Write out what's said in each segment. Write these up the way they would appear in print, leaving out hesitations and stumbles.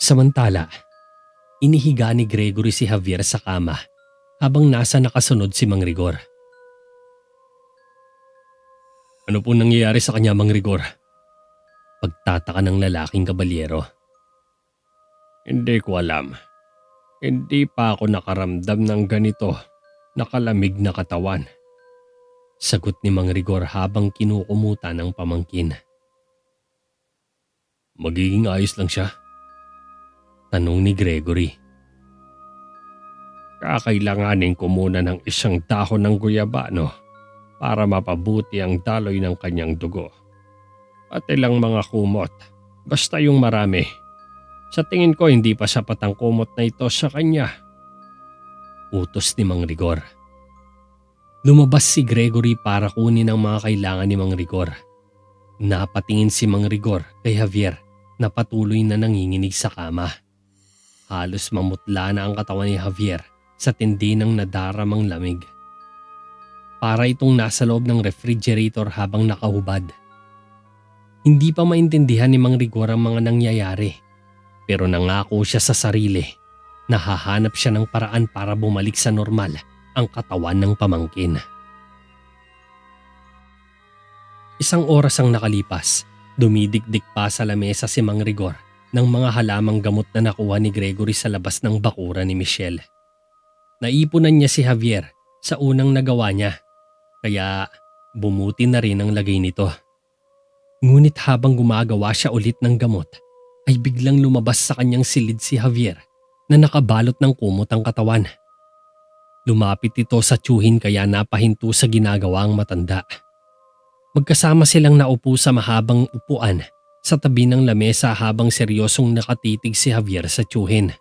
Samantala, inihiga ni Gregory si Javier sa kama habang nasa nakasunod si Mang Rigor. Ano po nangyayari sa kanya, Mang Rigor? Pagtataka ng lalaking kabalyero. Hindi ko alam. Hindi pa ako nakaramdam ng ganito, nakalamig na katawan. Sagot ni Mang Rigor habang kinukumuta ng pamangkin. Magiging ayos lang siya? Tanong ni Gregory. Kakailanganin ko muna ng isang dahon ng guyabano para mapabuti ang daloy ng kanyang dugo. At ilang mga kumot, basta yung marami. Sa tingin ko hindi pa sapat ang kumot na ito sa kanya. Utos ni Mang Rigor. Lumabas si Gregory para kunin ang mga kailangan ni Mang Rigor. Napatingin si Mang Rigor kay Javier na patuloy na nanginginig sa kama. Halos mamutla na ang katawan ni Javier sa tindi ng nadaramang lamig. Para itong nasa loob ng refrigerator habang nakahubad. Hindi pa maintindihan ni Mang Rigor ang mga nangyayari. Pero nangako siya sa sarili na hahanap siya ng paraan para bumalik sa normal ang katawan ng pamangkin. Isang oras ang nakalipas, dumidikdik pa sa lamesa si Mang Rigor ng mga halamang gamot na nakuha ni Gregory sa labas ng bakura ni Michelle. Naipunan niya si Javier sa unang nagawa niya, kaya bumuti na rin ang lagay nito. Ngunit habang gumagawa siya ulit ng gamot, ay biglang lumabas sa kanyang silid si Javier na nakabalot ng kumot ang katawan. Lumapit ito sa tiyuhin kaya napahinto sa ginagawa ang matanda. Magkasama silang naupo sa mahabang upuan sa tabi ng lamesa habang seryosong nakatitig si Javier sa tiyuhin.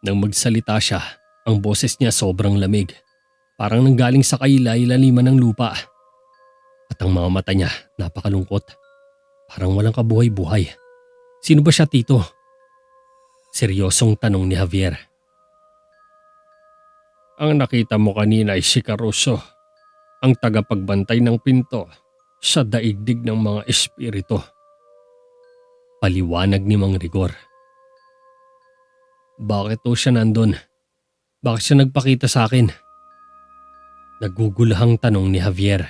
Nang magsalita siya, ang boses niya sobrang lamig. Parang nanggaling sa kailaliman ng lupa. At ang mga mata niya napakalungkot. Parang walang kabuhay-buhay. Sino ba siya, tito? Seryosong tanong ni Javier. Ang nakita mo kanina ay si Caruso, ang tagapagbantay ng pinto sa daigdig ng mga espiritu. Paliwanag ni Mang Rigor. Bakit o siya nandun? Bakit siya nagpakita sa akin? Nagugulahang tanong ni Javier.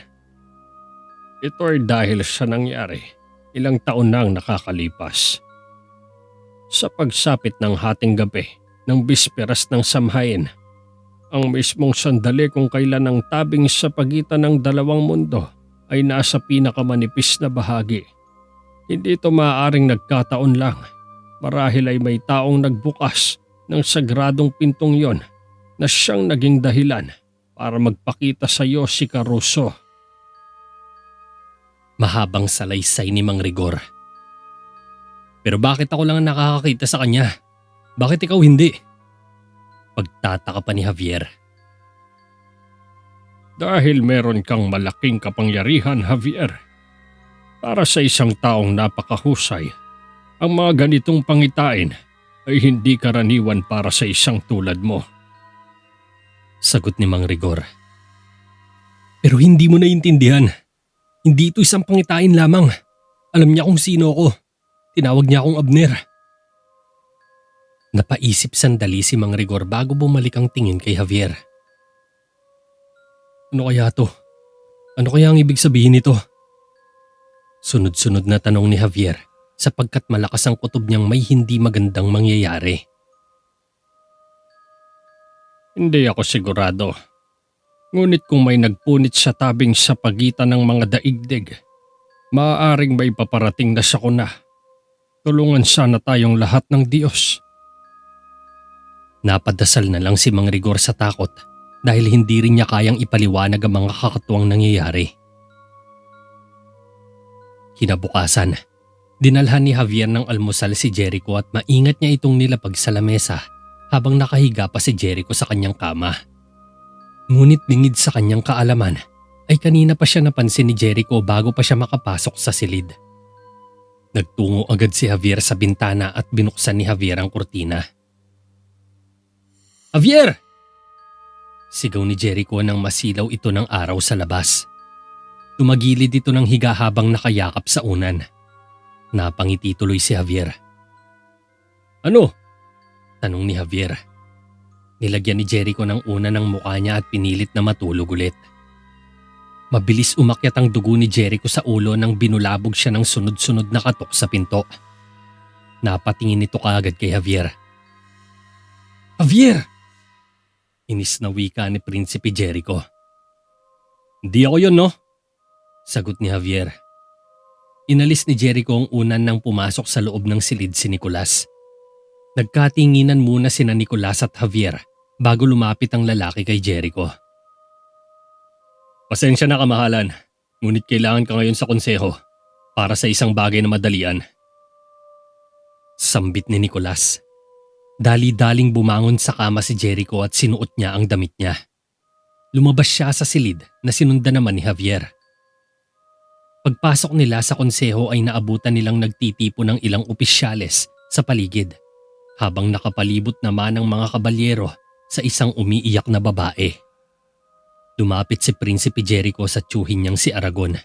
Ito ay dahil sa nangyari. Ilang taon na ang nakakalipas. Sa pagsapit ng hating gabi ng bisperas ng samhain, ang mismong sandali kung kailan ang tabing sa pagitan ng dalawang mundo ay nasa pinakamanipis na bahagi. Hindi ito maaaring nagkataon lang. Marahil ay may taong nagbukas ng sagradong pintong yon na siyang naging dahilan para magpakita sa iyo si Caruso. Mahabang salaysay ni Mang Rigor. Pero bakit ako lang ang nakakakita sa kanya? Bakit ikaw hindi? Pagtataka pa ni Javier. Dahil meron kang malaking kapangyarihan, Javier. Para sa isang taong napakahusay, ang mga ganitong pangitain ay hindi karaniwan para sa isang tulad mo. Sagot ni Mang Rigor. Pero hindi mo naiintindihan. Hindi ito isang pangitain lamang. Alam niya kung sino ako. Tinawag niya akong Abner. Napaisip sandali si Mang Rigor bago bumalik ang tingin kay Javier. Ano kaya to? Ano kaya ang ibig sabihin nito? Sunod-sunod na tanong ni Javier sapagkat malakas ang kutob niyang may hindi magandang mangyayari. Hindi ako sigurado. Ngunit kung may nagpunit sa tabing sa pagitan ng mga daigdig, maaaring may paparating na sakuna. Tulungan sana tayong lahat ng Diyos. Napadasal na lang si Mang Rigor sa takot dahil hindi rin niya kayang ipaliwanag ang mga kakatuwang nangyayari. Kinabukasan, dinalhan ni Javier ng almusal si Jericho at maingat niya itong nilapag sa lamesa habang nakahiga pa si Jericho sa kanyang kama. Ngunit lingid sa kanyang kaalaman ay kanina pa siya napansin ni Jericho bago pa siya makapasok sa silid. Nagtungo agad si Javier sa bintana at binuksan ni Javier ang kurtina. Javier! Sigaw ni Jericho nang masilaw ito ng araw sa labas. Tumagilid ito ng higa habang nakayakap sa unan. Napangiti tuloy si Javier. Ano? Tanong ni Javier. Nilagyan ni Jericho ng una ng mukha niya at pinilit na matulog ulit. Mabilis umakyat ang dugo ni Jericho sa ulo nang binulabog siya ng sunod-sunod na katok sa pinto. Napatingin ito kaagad kay Javier. Javier! Inis na wika ni Prinsipe Jericho. Hindi ako yun, no? Sagot ni Javier. Inalis ni Jericho ang unan nang pumasok sa loob ng silid si Nicolas. Nagkatinginan muna sina Nicolas at Javier bago lumapit ang lalaki kay Jericho. Pasensya na kamahalan, ngunit kailangan ka ngayon sa konseho para sa isang bagay na madalian. Sambit ni Nicolas. Dali-daling bumangon sa kama si Jericho at sinuot niya ang damit niya. Lumabas siya sa silid na sinundan naman ni Javier. Pagpasok nila sa konseho ay naabutan nilang nagtitipo ng ilang opisyales sa paligid habang nakapalibot naman ang mga kabalyero sa isang umiiyak na babae. Lumapit si Prinsipe Jericho sa tiyuhin niyang si Aragon.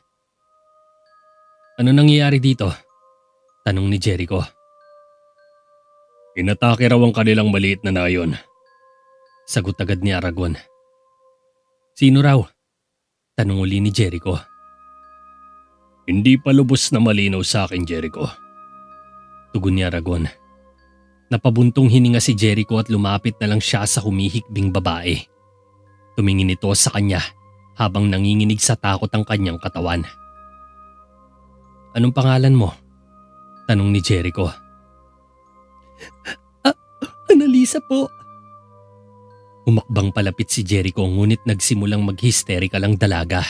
Ano nangyayari dito? Tanong ni Jericho. Inatake raw ang kanilang maliit na nayon. Sagot agad ni Aragon. Sino raw? Tanong uli ni Jericho. Hindi pa lubos na malinaw sa akin, Jericho. Tugon ni Aragon. Napabuntong hininga si Jericho at lumapit na lang siya sa humihikbing babae. Tumingin ito sa kanya habang nanginginig sa takot ang kanyang katawan. Anong pangalan mo? Tanong ni Jericho. Annalisa po. Umakbang palapit si Jericho ngunit nagsimulang mag-hysterical ang dalaga.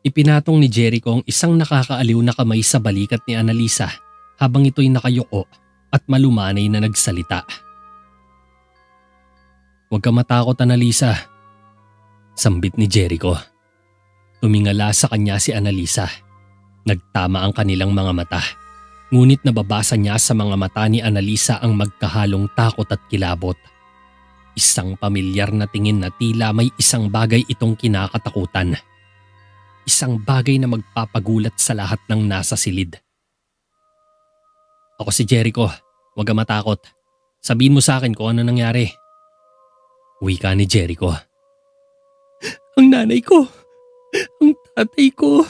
Ipinatong ni Jericho ang isang nakakaaliw na kamay sa balikat ni Annalisa habang ito'y nakayuko at malumanay na nagsalita. Huwag ka matakot, Annalisa. Sambit ni Jericho. Tumingala sa kanya si Annalisa. Nagtama ang kanilang mga mata. Ngunit nababasa niya sa mga mata ni Annalisa ang magkahalong takot at kilabot. Isang pamilyar na tingin na tila may isang bagay itong kinakatakutan. Isang bagay na magpapagulat sa lahat ng nasa silid. Ako si Jericho, huwag ka matakot. Sabihin mo sa akin kung ano nangyari. Wika ni Jericho. Ang nanay ko, ang tatay ko,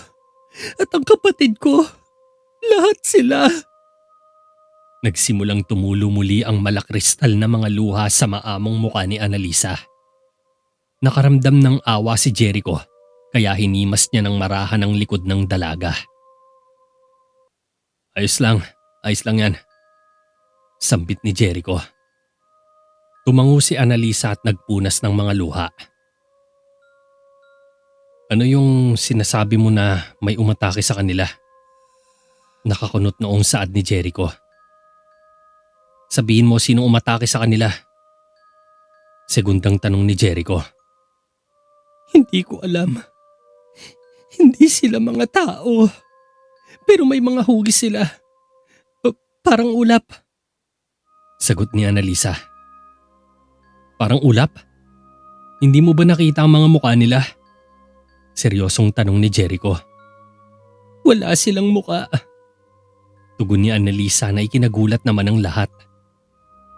at ang kapatid ko, lahat sila. Nagsimulang tumulo muli ang malakristal na mga luha sa maamong mukha ni Annalisa. Nakaramdam ng awa si Jericho, kaya hinimas niya ng marahan ang likod ng dalaga. Ayos lang yan. Sambit ni Jericho. Tumango si Annalisa at nagpunas ng mga luha. Ano yung sinasabi mo na may umatake sa kanila? Nakakunot noong saad ni Jericho. Sabihin mo sino umatake sa kanila. Segundang tanong ni Jericho. Hindi ko alam. Hindi sila mga tao. Pero may mga hugis sila. Parang ulap. Sagot ni Annalisa. Parang ulap? Hindi mo ba nakita ang mga mukha nila? Seryosong tanong ni Jericho. Wala silang muka. Tugon ni Annalisa na ikinagulat naman ang lahat.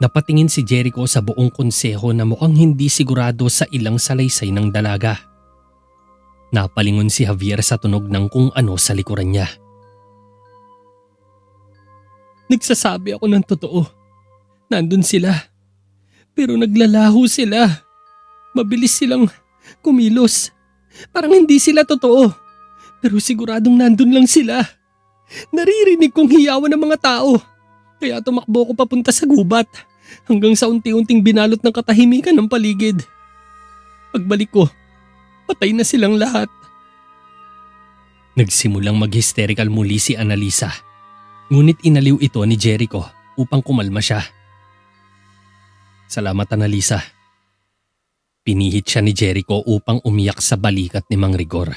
Napatingin si Jericho sa buong konseho na mukhang hindi sigurado sa ilang salaysay ng dalaga. Napalingon si Javier sa tunog ng kung ano sa likuran niya. Nagsasabi ako ng totoo. Nandun sila. Pero naglalaho sila. Mabilis silang kumilos. Parang hindi sila totoo. Pero siguradong nandun lang sila. Naririnig kong hiyawan ng mga tao. Kaya tumakbo ko papunta sa gubat. Hanggang sa unti-unting binalot ng katahimikan ng paligid. Pagbalik ko, patay na silang lahat. Nagsimulang mag-hysterical muli si Annalisa. Ngunit inaliw ito ni Jericho upang kumalma siya. Salamat, Annalisa. Pinihit siya ni Jericho upang umiyak sa balikat ni Mang Rigor.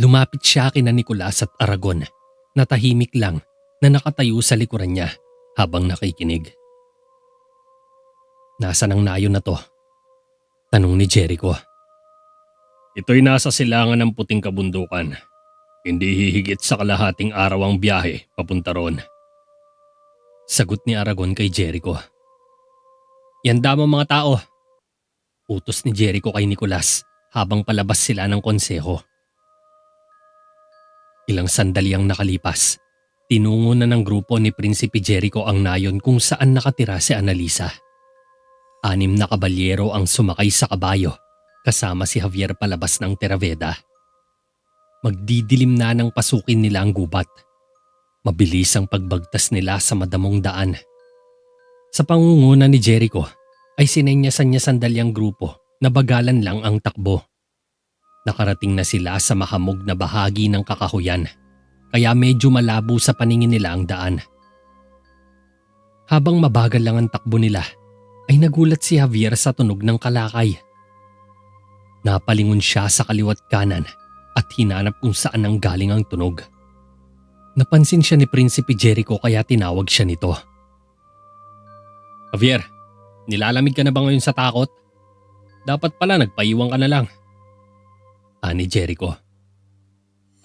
Lumapit siya kina Nicolas at Aragon na tahimik lang na nakatayo sa likuran niya habang nakikinig. Nasaan ang nayon na to? Tanong ni Jericho. Ito'y nasa silangan ng puting kabundukan. Hindi hihigit sa kalahating araw ang biyahe papunta roon. Sagot ni Aragon kay Jericho. Ihanda mo mga tao. Utos ni Jericho kay Nicolas habang palabas sila ng konseho. Ilang sandali ang nakalipas. Tinungo na ng grupo ni Prinsipe Jericho ang nayon kung saan nakatira si Annalisa. 6 na kabalyero ang sumakay sa kabayo kasama si Javier palabas ng Terraveda. Magdidilim na nang pasukin nila ang gubat. Mabilis ang pagbagtas nila sa madamong daan. Sa pangunguna ni Jericho ay sinenyasan niya sandali ang grupo na bagalan lang ang takbo. Nakarating na sila sa mahamog na bahagi ng kakahuyan kaya medyo malabo sa paningin nila ang daan. Habang mabagal lang ang takbo nila ay nagulat si Javier sa tunog ng kalakay. Napalingon siya sa kaliwat kanan at hinanap kung saan ang galing ang tunog. Napansin siya ni Prinsipe Jericho kaya tinawag siya nito. Javier, nilalamig ka na ba ngayon sa takot? Dapat pala nagpaiwan ka na lang. Ani Jericho.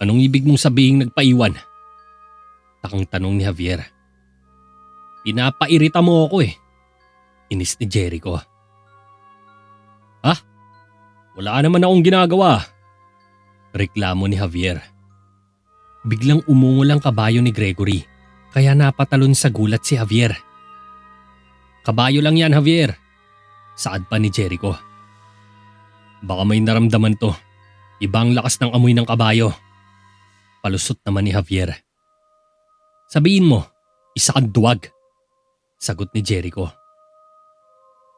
Anong ibig mong sabihing nagpaiwan? Takang tanong ni Javier. Pinapairita mo ako eh. Inis ni Jericho. Ha? Wala naman akong ginagawa. Reklamo ni Javier. Biglang umungol ang kabayo ni Gregory kaya napatalon sa gulat si Javier. Kabayo lang yan, Javier. Saad pa ni Jericho. Baka may naramdaman to. Ibang lakas ng amoy ng kabayo. Palusot naman ni Javier. Sabihin mo, isa kang duwag. Sagot ni Jericho.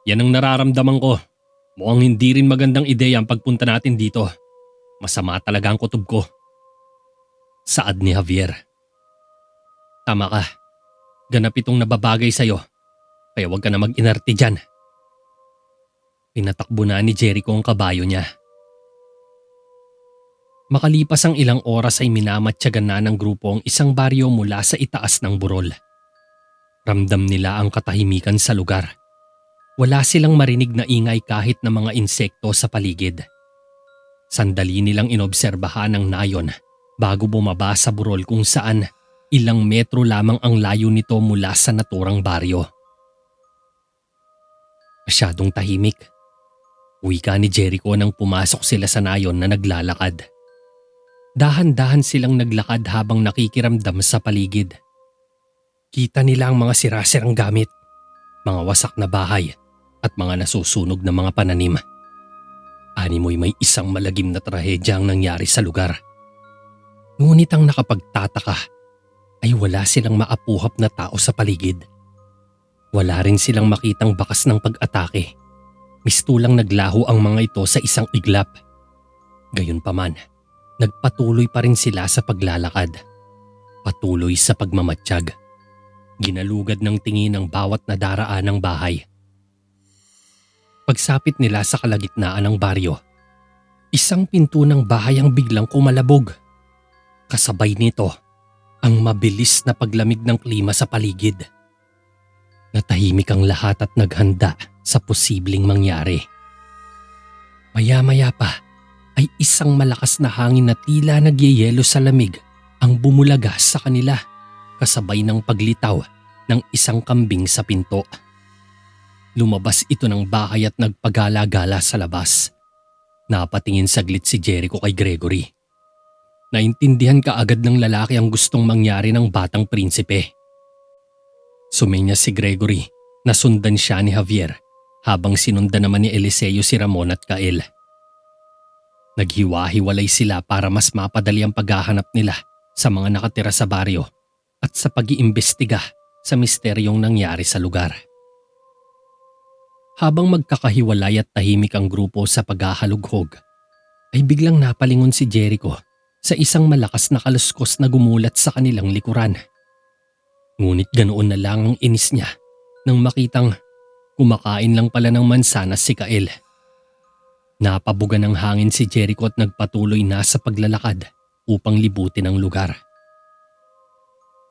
Yan ang nararamdaman ko. Mukhang hindi rin magandang ideya ang pagpunta natin dito. Masama talaga ang kutob ko. Saad ni Javier. Tama ka. Ganap itong nababagay sa'yo. Kaya huwag ka na mag-inarte dyan. Pinatakbo na ni Jericho ang kabayo niya. Makalipas ang ilang oras ay minamatyagan na ng grupo ang isang baryo mula sa itaas ng burol. Ramdam nila ang katahimikan sa lugar. Wala silang marinig na ingay kahit na mga insekto sa paligid. Sandali nilang inobserbahan ang nayon bago bumaba sa burol kung saan ilang metro lamang ang layo nito mula sa naturang baryo. Masyadong tahimik. Wika ni Jericho nang pumasok sila sa nayon na naglalakad. Dahan-dahan silang naglakad habang nakikiramdam sa paligid. Kita nila ang mga sirasirang gamit, mga wasak na bahay at mga nasusunog na mga pananim. Animoy may isang malagim na trahedya ang nangyari sa lugar. Ngunit ang nakapagtataka ay wala silang maapuhap na tao sa paligid. Wala rin silang makitang bakas ng pag-atake. Mistulang naglaho ang mga ito sa isang iglap. Gayunpaman, nagpatuloy pa rin sila sa paglalakad. Patuloy sa pagmamatsyag. Ginalugad ng tingin ang bawat nadaraan ng bahay. Pagsapit nila sa kalagitnaan ng baryo, isang pinto ng bahay ang biglang kumalabog. Kasabay nito, ang mabilis na paglamig ng klima sa paligid. Natahimik ang lahat at naghanda sa posibleng mangyari. Maya-maya pa ay isang malakas na hangin na tila nagyeyelo sa lamig ang bumulaga sa kanila kasabay ng paglitaw ng isang kambing sa pinto. Lumabas ito ng bahay at nagpagala-gala sa labas. Napatingin saglit si Jericho kay Gregory. Naintindihan kaagad ng lalaki ang gustong mangyari ng batang prinsipe. Sumenyas si Gregory na sundan siya ni Javier habang sinundan naman ni Eliseo si Ramon at Kael. Naghiwa-hiwalay sila para mas mapadali ang paghahanap nila sa mga nakatira sa baryo at sa pag-iimbestiga sa misteryong nangyari sa lugar. Habang magkakahiwalay at tahimik ang grupo sa paghahalughog, ay biglang napalingon si Jericho sa isang malakas na kaluskos na gumulat sa kanilang likuran. Ngunit ganoon na lang ang inis niya nang makitang kumakain lang pala ng mansanas si Kael. Napabuga ng hangin si Jericho at nagpatuloy na sa paglalakad upang libutin ang lugar.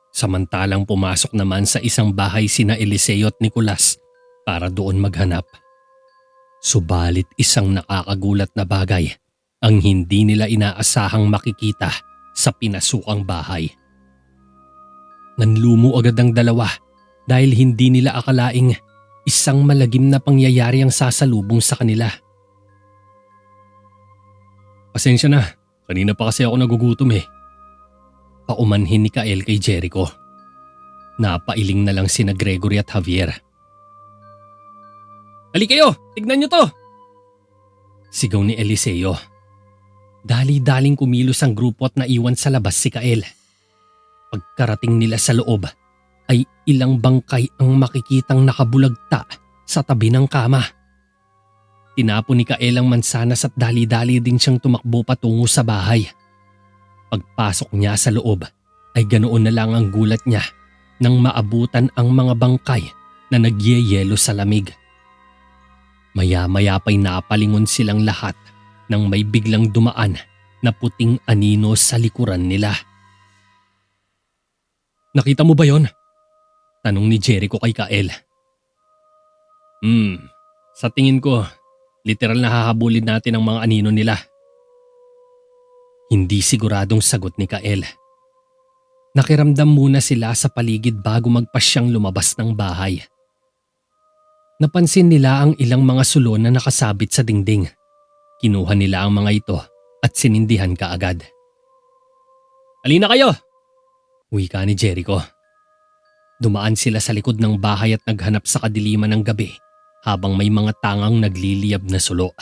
Samantalang pumasok naman sa isang bahay sina Eliseo at Nicolas para doon maghanap. Subalit isang nakakagulat na bagay ang hindi nila inaasahang makikita sa pinasukang bahay. Nanlumo agad ang dalawa dahil hindi nila akalaing isang malagim na pangyayari ang sasalubong sa kanila. Pasensya na, kanina pa kasi ako nagugutom eh. Paumanhin ni Kael kay Jericho. Napailing na lang sina Gregory at Javier. Hali kayo, tignan nyo to! Sigaw ni Eliseo. Dali-daling kumilos ang grupo at naiwan sa labas si Kael. Pagkarating nila sa loob ay ilang bangkay ang makikitang nakabulagta sa tabi ng kama. Tinapon ni Kael ang mansanas at dali-dali din siyang tumakbo patungo sa bahay. Pagpasok niya sa loob ay ganoon na lang ang gulat niya nang maabutan ang mga bangkay na nagyeyelo sa lamig. Maya-maya pa'y napalingon silang lahat nang may biglang dumaan na puting anino sa likuran nila. Nakita mo ba yon? Tanong ni Jericho kay Kael. Sa tingin ko, literal na hahabulin natin ang mga anino nila. Hindi siguradong sagot ni Kael. Nakiramdam muna sila sa paligid bago magpasyang lumabas ng bahay. Napansin nila ang ilang mga sulon na nakasabit sa dingding. Kinuha nila ang mga ito at sinindihan kaagad. Halina kayo! Wika ni Jericho. Dumaan sila sa likod ng bahay at naghanap sa kadiliman ng gabi habang may mga tangang nagliliyab na sulo.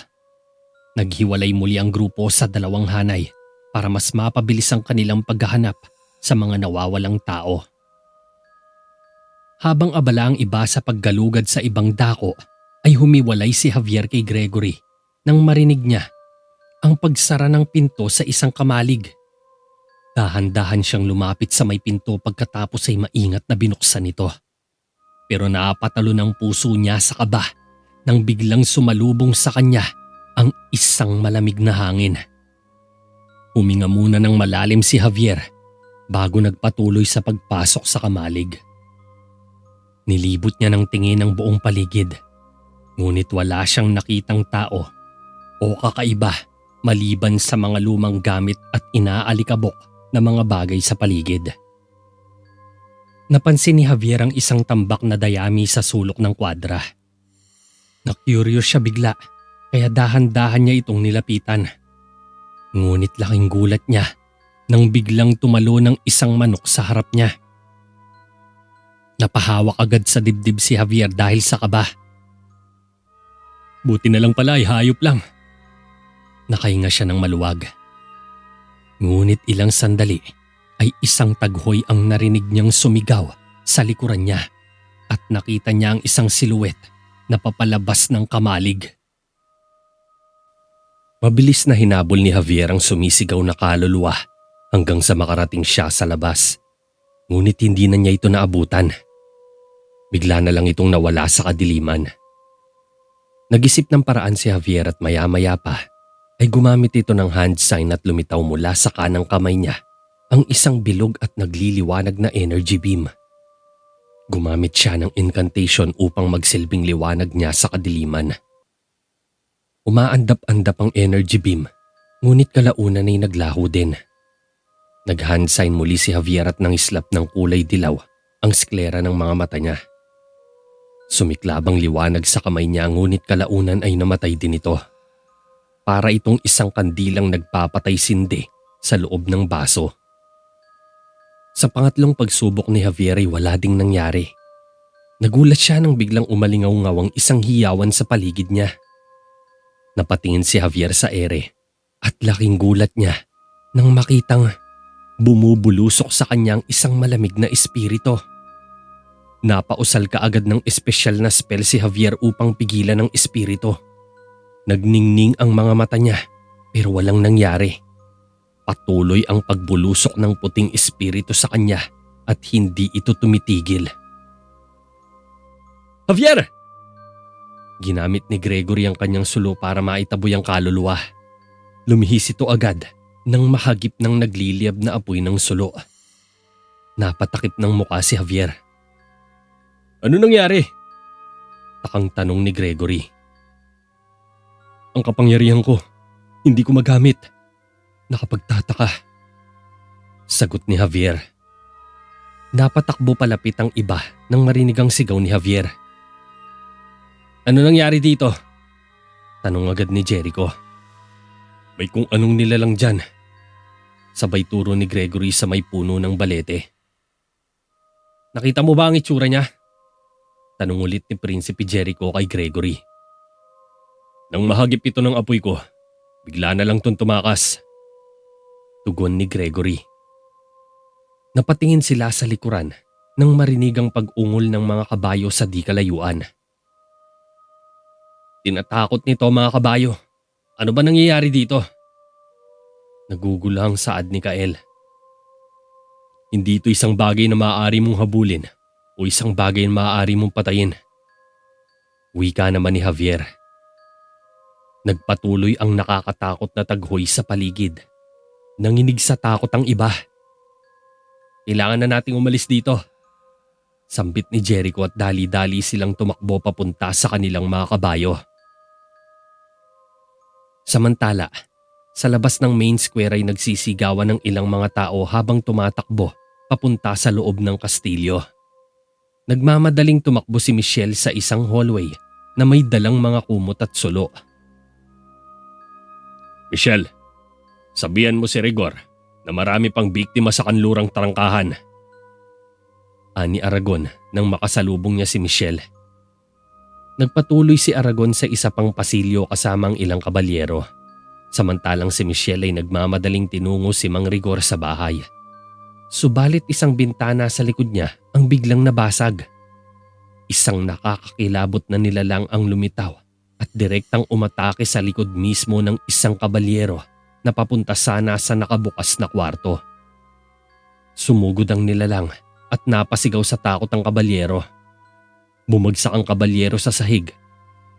Naghiwalay muli ang grupo sa dalawang hanay para mas mapabilis ang kanilang paghahanap sa mga nawawalang tao. Habang abala ang iba sa paggalugad sa ibang dako, ay humiwalay si Javier kay Gregory nang marinig niya ang pagsara ng pinto sa isang kamalig. Dahan-dahan siyang lumapit sa may pinto pagkatapos ay maingat na binuksan ito. Pero naapatalo ng puso niya sa kaba nang biglang sumalubong sa kanya ang isang malamig na hangin. Huminga muna ng malalim si Javier bago nagpatuloy sa pagpasok sa kamalig. Nilibot niya ng tingin ang buong paligid, ngunit wala siyang nakitang tao o kakaiba maliban sa mga lumang gamit at inaalikabok na mga bagay sa paligid. Napansin ni Javier ang isang tambak na dayami sa sulok ng kwadra. Na-curious siya bigla kaya dahan-dahan niya itong nilapitan. Ngunit laking gulat niya nang biglang tumalo ng isang manok sa harap niya. Napahawak agad sa dibdib si Javier dahil sa kaba. Buti na lang pala ay hayop lang. Nakahinga siya ng maluwag. Ngunit ilang sandali ay isang taghoy ang narinig niyang sumigaw sa likuran niya at nakita niya ang isang siluet na papalabas ng kamalig. Mabilis na hinabol ni Javier ang sumisigaw na kaluluwa hanggang sa makarating siya sa labas. Ngunit hindi na niya ito naabutan. Bigla na lang itong nawala sa kadiliman. Nag-isip ng paraan si Javier at maya-maya pa ay gumamit ito ng hand sign at lumitaw mula sa kanang kamay niya ang isang bilog at nagliliwanag na energy beam. Gumamit siya ng incantation upang magsilbing liwanag niya sa kadiliman. Umaandap-andap ang energy beam, ngunit kalaunan ay naglaho din. Nag-hand sign muli si Javier at nangislap ng kulay dilaw ang sklera ng mga mata niya. Sumiklabang liwanag sa kamay niya ngunit kalaunan ay namatay din ito. Para itong isang kandilang nagpapatay sindi sa loob ng baso. Sa pangatlong pagsubok ni Javier ay wala ding nangyari. Nagulat siya nang biglang umalingaw-ngaw ang isang hiyawan sa paligid niya. Napatingin si Javier sa ere at laking gulat niya nang makitang bumubulusok sa kanyang isang malamig na espiritu. Napausal kaagad ng espesyal na spell si Javier upang pigilan ang espiritu. Nagningning ang mga mata niya pero walang nangyari. Patuloy ang pagbulusok ng puting espiritu sa kanya at hindi ito tumitigil. Javier! Ginamit ni Gregory ang kanyang sulo para maitaboy ang kaluluwa. Lumihis ito agad nang mahagip ng nagliliyab na apoy ng sulo. Napatakip ng mukha si Javier. Ano nangyari? Takang tanong ni Gregory. Ang kapangyarihan ko, hindi ko magamit. Nakapagtataka. Sagot ni Javier. Napatakbo palapit ang iba nang marinig ang sigaw ni Javier. Ano nangyari dito? Tanong agad ni Jericho. May kung anong nilalang dyan. Sabay turo ni Gregory sa may puno ng balete. Nakita mo ba ang itsura niya? Tanong ulit ni Prinsipe Jericho kay Gregory. Nang mahagip ito ng apoy ko, bigla na lang tong tumakas. Tugon ni Gregory. Napatingin sila sa likuran nang marinig ang pag-ungol ng mga kabayo sa di kalayuan. Tinatakot nito mga kabayo. Ano ba nangyayari dito? Nagugulang saad ni Kael. Hindi ito isang bagay na maaari mong habulin o isang bagay na maaari mong patayin. Wika naman ni Javier. Nagpatuloy ang nakakatakot na taghoy sa paligid. Nanginig sa takot ang iba. Kailangan na nating umalis dito. Sambit ni Jericho at dali-dali silang tumakbo papunta sa kanilang mga kabayo. Samantala, sa labas ng main square ay nagsisigawan ng ilang mga tao habang tumatakbo papunta sa loob ng kastilyo. Nagmamadaling tumakbo si Michelle sa isang hallway na may dalang mga kumot at sulo. Michelle, sabihan mo si Rigor na marami pang biktima sa kanlurang tarangkahan. Ani Aragon nang makasalubong niya si Michelle. Nagpatuloy si Aragon sa isa pang pasilyo kasama ang ilang kabalyero. Samantalang si Michelle ay nagmamadaling tinungo si Mang Rigor sa bahay. Subalit isang bintana sa likod niya ang biglang nabasag. Isang nakakakilabot na nilalang ang lumitaw at direktang umatake sa likod mismo ng isang kabalyero na papunta sana sa nakabukas na kwarto. Sumugod ang nilalang at napasigaw sa takot ang kabalyero. Bumagsak ang kabalyero sa sahig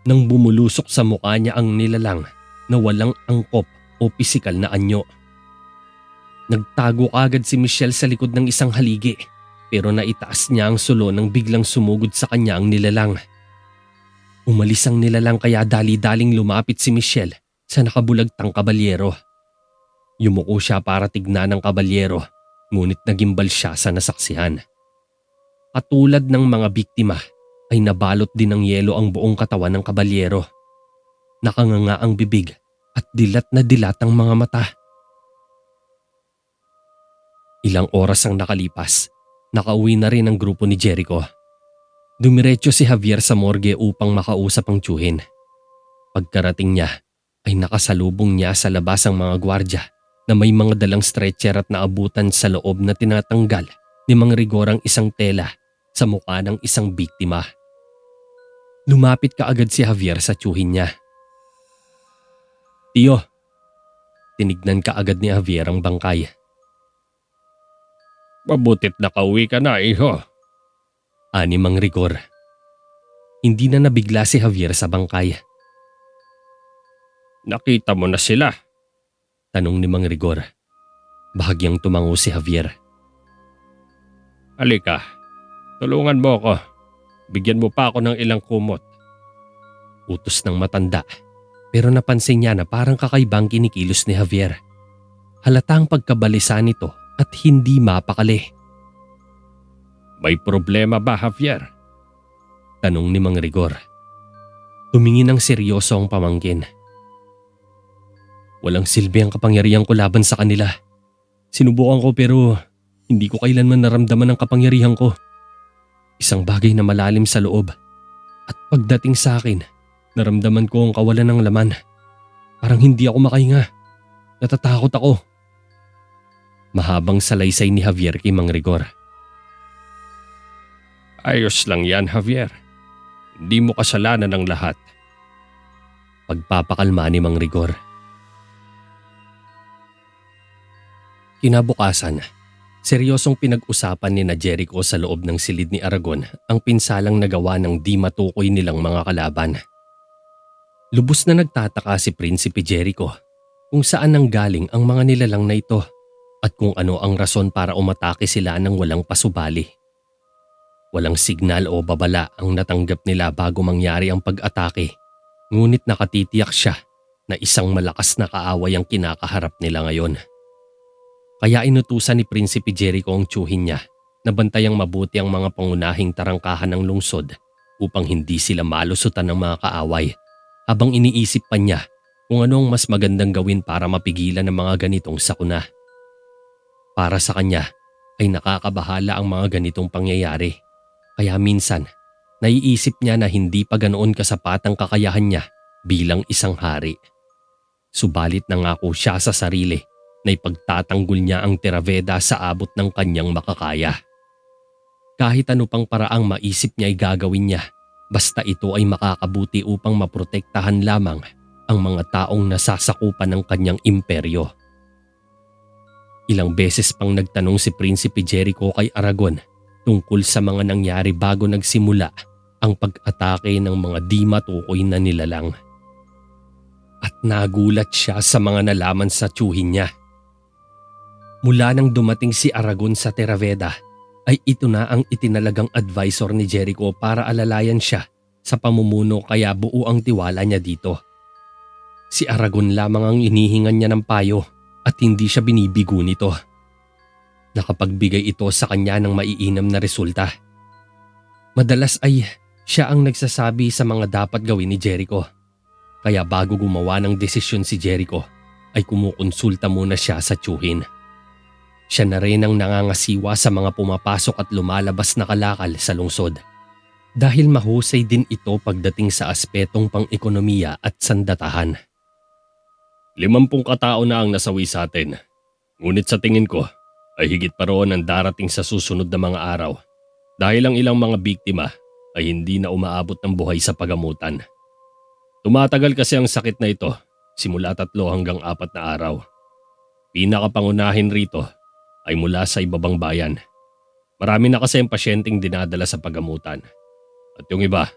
nang bumulusok sa mukha niya ang nilalang na walang angkop o pisikal na anyo. Nagtago agad si Michelle sa likod ng isang haligi pero naitaas niya ang sulo nang biglang sumugod sa kanya ang nilalang. Umalis ang nilalang kaya dali-daling lumapit si Michelle sa nakabulagtang kabalyero. Yumuko siya para tignan ng kabalyero ngunit nagimbal siya sa nasaksihan. Katulad ng mga biktima ay nabalot din ng yelo ang buong katawan ng kabalyero. Nakanganga ang bibig at dilat na dilat ang mga mata. Ilang oras ang nakalipas, nakauwi na rin ang grupo ni Jericho. Dumiretso si Javier sa morgue upang makausap ang tiyuhin. Pagkarating niya ay nakasalubong niya sa labas ang mga gwardya na may mga dalang stretcher at naabutan sa loob na tinatanggal ni Mang Rigor ang isang tela sa mukha ng isang biktima. Lumapit kaagad si Javier sa tiyuhin niya. Tiyo, tinignan kaagad ni Javier ang bangkay. Mabutit nakauwi ka na, iho. Ani Mang Rigor. Hindi na nabigla si Javier sa bangkay. Nakita mo na sila? Tanong ni Mang Rigor. Bahagyang tumango si Javier. Halika, tulungan mo ako. Bigyan mo pa ako ng ilang kumot. Utos ng matanda. Pero napansin niya na parang kakaibang kinikilos ni Javier. Halatang pagkabalisa nito at hindi mapakali. May problema ba, Javier? Tanong ni Mang Rigor. Tumingin ng seryoso ang pamangkin. Walang silbi ang kapangyarihan ko laban sa kanila. Sinubukan ko pero hindi ko kailanman naramdaman ang kapangyarihan ko. Isang bagay na malalim sa loob. At pagdating sa akin, naramdaman ko ang kawalan ng laman. Parang hindi ako makahinga. Natatakot ako. Mahabang salaysay ni Javier kay Mang Rigor. Ayos lang yan, Javier. Hindi mo kasalanan ng lahat. Pagpapakalma ni Mang Rigor. Kinabukasan, seryosong pinag-usapan ni Jericho sa loob ng silid ni Aragon ang pinsalang nagawa ng di matukoy nilang mga kalaban. Lubos na nagtataka si Prinsipe Jericho kung saan nanggaling ang mga nilalang na ito at kung ano ang rason para umatake sila ng walang pasubali. Walang signal o babala ang natanggap nila bago mangyari ang pag-atake, ngunit nakatitiyak siya na isang malakas na kaaway ang kinakaharap nila ngayon. Kaya inutusan ni Prinsipe Jericho ang tiyuhin niya Nabantayang mabuti ang mga pangunahing tarangkahan ng lungsod upang hindi sila malusutan ng mga kaaway, habang iniisip pa niya kung ano ang mas magandang gawin para mapigilan ang mga ganitong sakuna. Para sa kanya ay nakakabahala ang mga ganitong pangyayari, kaya minsan naiisip niya na hindi pa ganoon kasapat ang kakayahan niya bilang isang hari. Subalit nangako siya sa sarili na ipagtatanggol niya ang Theraveda sa abot ng kanyang makakaya. Kahit ano pang paraang maisip niya ay gagawin niya, basta ito ay makakabuti upang maprotektahan lamang ang mga taong nasasakupan ng kanyang imperyo. Ilang beses pang nagtanong si Prinsipe Jericho kay Aragon tungkol sa mga nangyari bago nagsimula ang pag-atake ng mga di matukoy na nilalang. At nagulat siya sa mga nalaman sa tiyuhin niya. Mula nang dumating si Aragon sa Theraveda, ay ito na ang itinalagang advisor ni Jericho para alalayan siya sa pamumuno, kaya buo ang tiwala niya dito. Si Aragon lamang ang inihingan niya ng payo at hindi siya binibigo nito. Nakapagbigay ito sa kanya ng maiinam na resulta. Madalas ay siya ang nagsasabi sa mga dapat gawin ni Jericho. Kaya bago gumawa ng desisyon si Jericho, ay kumukonsulta muna siya sa tiyuhin. Siya na rin ang nangangasiwa sa mga pumapasok at lumalabas na kalakal sa lungsod. Dahil mahusay din ito pagdating sa aspetong pang-ekonomiya at sandatahan. 50 katao na ang nasawi sa atin. Ngunit sa tingin ko ay higit pa roon ang darating sa susunod na mga araw. Dahil ang ilang mga biktima ay hindi na umaabot ng buhay sa pagamutan. Tumatagal kasi ang sakit na ito simula 3 hanggang 4 na araw. Pinakapangunahin rito ay mula sa ibabang bayan. Marami na kasi ang pasyenteng dinadala sa pagamutan. At yung iba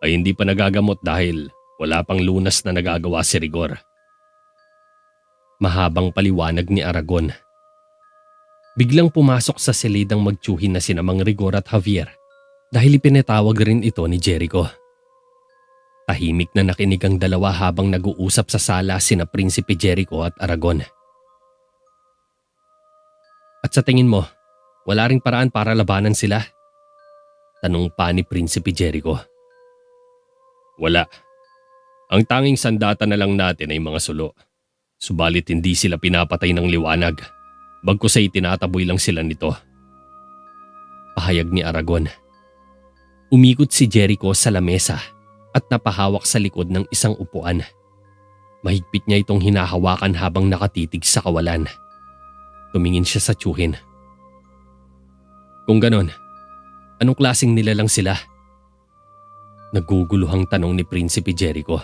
ay hindi pa nagagamot dahil wala pang lunas na nagagawa si Rigor. Mahabang paliwanag ni Aragon. Biglang pumasok sa silidang magtiyuhin na sina Mang Rigor at Javier dahil ipinatawag rin ito ni Jericho. Tahimik na nakinig ang dalawa habang nag-uusap sa sala sina Prinsipe Jericho at Aragon. At sa tingin mo, wala ring paraan para labanan sila? Tanong pa ni Prinsipe Jericho. Wala. Ang tanging sandata na lang natin ay mga sulo. Subalit hindi sila pinapatay ng liwanag. Bagkus ay tinataboy lang sila nito. Pahayag ni Aragon. Umikot si Jericho sa lamesa at napahawak sa likod ng isang upuan. Mahigpit niya itong hinahawakan habang nakatitig sa kawalan. Tumingin siya sa tiyuhin. Kung ganon, anong klaseng nilalang sila? Naguguluhang tanong ni Prinsipe Jericho.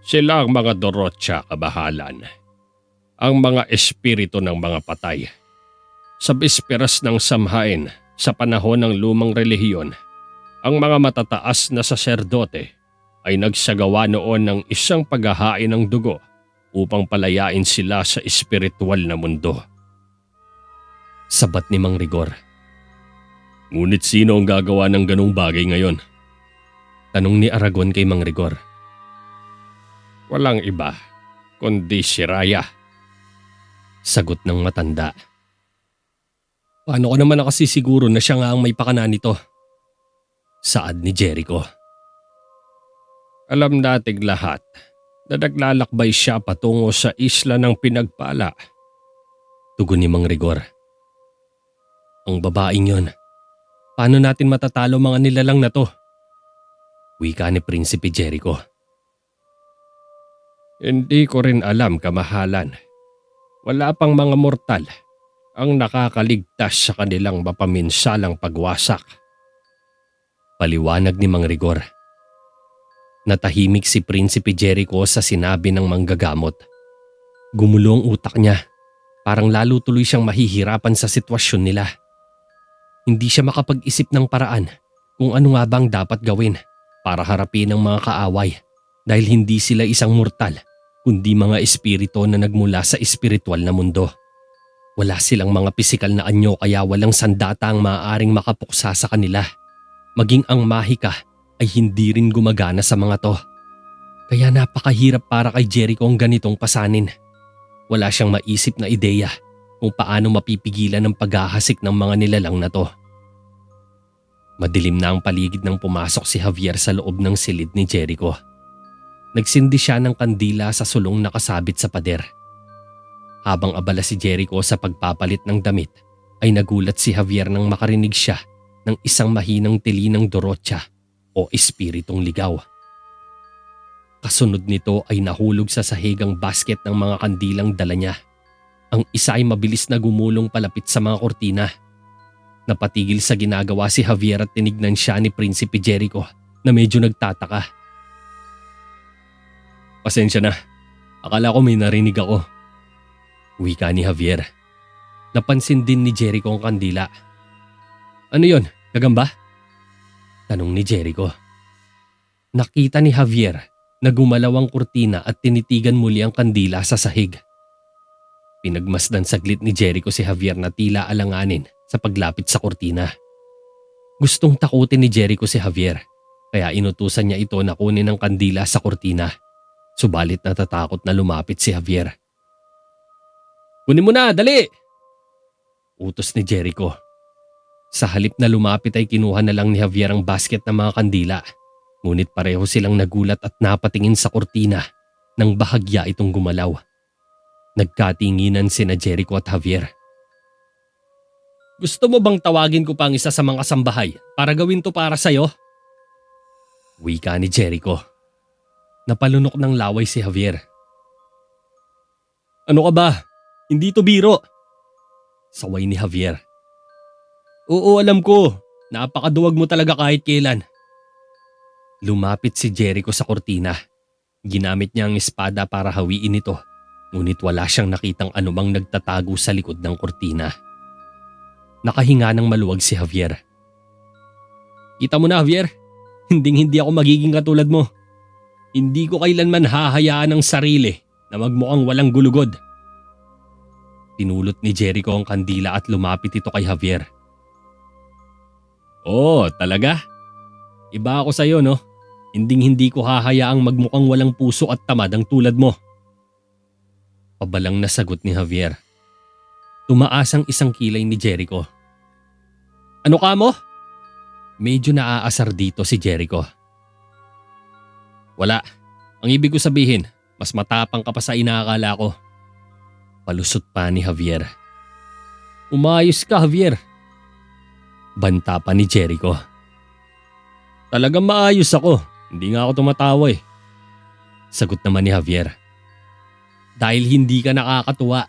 Sila ang mga Dorotya kabahalan. Ang mga espiritu ng mga patay. Sa bisperas ng samhain sa panahon ng lumang relihiyon, ang mga matataas na saserdote ay nagsagawa noon ng isang paghahain ng dugo upang palayain sila sa espiritual na mundo. Sabat ni Mang Rigor. Ngunit sino ang gagawa ng ganong bagay ngayon? Tanong ni Aragon kay Mang Rigor. Walang iba, kundi si Raya. Sagot ng matanda. Paano ko naman nakasisiguro na siya nga ang may pakana nito? Saad ni Jericho. Alam nating lahat na naglalakbay siya patungo sa isla ng pinagpala. Tugon ni Mang Rigor. Ang babaeng yon, paano natin matatalo mga nilalang na to? Wika ni Prinsipe Jericho. Hindi ko rin alam, kamahalan. Wala pang mga mortal ang nakakaligtas sa kanilang mapaminsalang pagwasak. Paliwanag ni Mang Rigor. Natahimik si Prinsipe Jericho sa sinabi ng manggagamot. Gumulo ang utak niya. Parang lalo tuloy siyang mahihirapan sa sitwasyon nila. Hindi siya makapag-isip ng paraan kung ano nga bang dapat gawin para harapin ang mga kaaway dahil hindi sila isang mortal kundi mga espiritu na nagmula sa espiritual na mundo. Wala silang mga pisikal na anyo kaya walang sandata ang maaaring makapuksa sa kanila. Maging ang mahika ay hindi rin gumagana sa mga to. Kaya napakahirap para kay Jericho ang ganitong pasanin. Wala siyang maisip na ideya kung paano mapipigilan ang paghahasik ng mga nilalang na to. Madilim na ang paligid nang pumasok si Javier sa loob ng silid ni Jericho. Nagsindi siya ng kandila sa sulong nakasabit sa pader. Habang abala si Jericho sa pagpapalit ng damit, ay nagulat si Javier nang makarinig siya ng isang mahinang tili ng Dorocha o espiritong ligaw. Kasunod nito ay nahulog sa sahig ang basket ng mga kandilang dala niya. Ang isa ay mabilis na gumulong palapit sa mga kortina. Napatigil sa ginagawa si Javier at tinignan siya ni Prinsipe Jericho na medyo nagtataka. "Pasensya na, akala ko may narinig ako," wika ni Javier. Napansin din ni Jericho ang kandila. "Ano yon? Gagamba?" tanong ni Jericho. Nakita ni Javier na gumalaw ang kurtina at tinitigan muli ang kandila sa sahig. Pinagmasdan saglit ni Jericho si Javier na tila alanganin sa paglapit sa kurtina. Gustong takutin ni Jericho si Javier, kaya inutusan niya ito na kunin ang kandila sa kurtina. Subalit natatakot na lumapit si Javier. "Kunin mo na, dali!" utos ni Jericho. Sa halip na lumapit ay kinuha na lang ni Javier ang basket ng mga kandila. Ngunit pareho silang nagulat at napatingin sa kurtina nang bahagya itong gumalaw. Nagkatinginan sina Jericho at Javier. "Gusto mo bang tawagin ko pa ang isa sa mga kasambahay para gawin to para sa'yo?" wika ni Jericho. Napalunok ng laway si Javier. "Ano ka ba? Hindi to biro!" saway ni Javier. "Oo, alam ko. Napakaduwag mo talaga kahit kailan." Lumapit si Jericho sa kurtina. Ginamit niya ang espada para hawiin ito, ngunit wala siyang nakitang anumang nagtatago sa likod ng kurtina. Nakahinga ng maluwag si Javier. "Kita mo na, Javier, hindi ako magiging katulad mo. Hindi ko kailanman hahayaan ang sarili na magmukhang walang gulugod." Pinulot ni Jericho ang kandila at lumapit ito kay Javier. "Oh, talaga? Iba ako sa'yo, no? Hindi ko hahayaang magmukhang walang puso at tamad ang tulad mo." Pabalang na sagot ni Javier. Tumaas ang isang kilay ni Jericho. "Ano ka mo?" Medyo naaasar dito si Jericho. "Wala. Ang ibig ko sabihin, mas matapang ka pa sa inaakala ko." Palusot pa ni Javier. "Umayos ka, Javier." Banta pa ni Jericho. "Talagang maayos ako. Hindi nga ako tumatawa eh." Sagot naman ni Javier. "Dahil hindi ka nakakatuwa."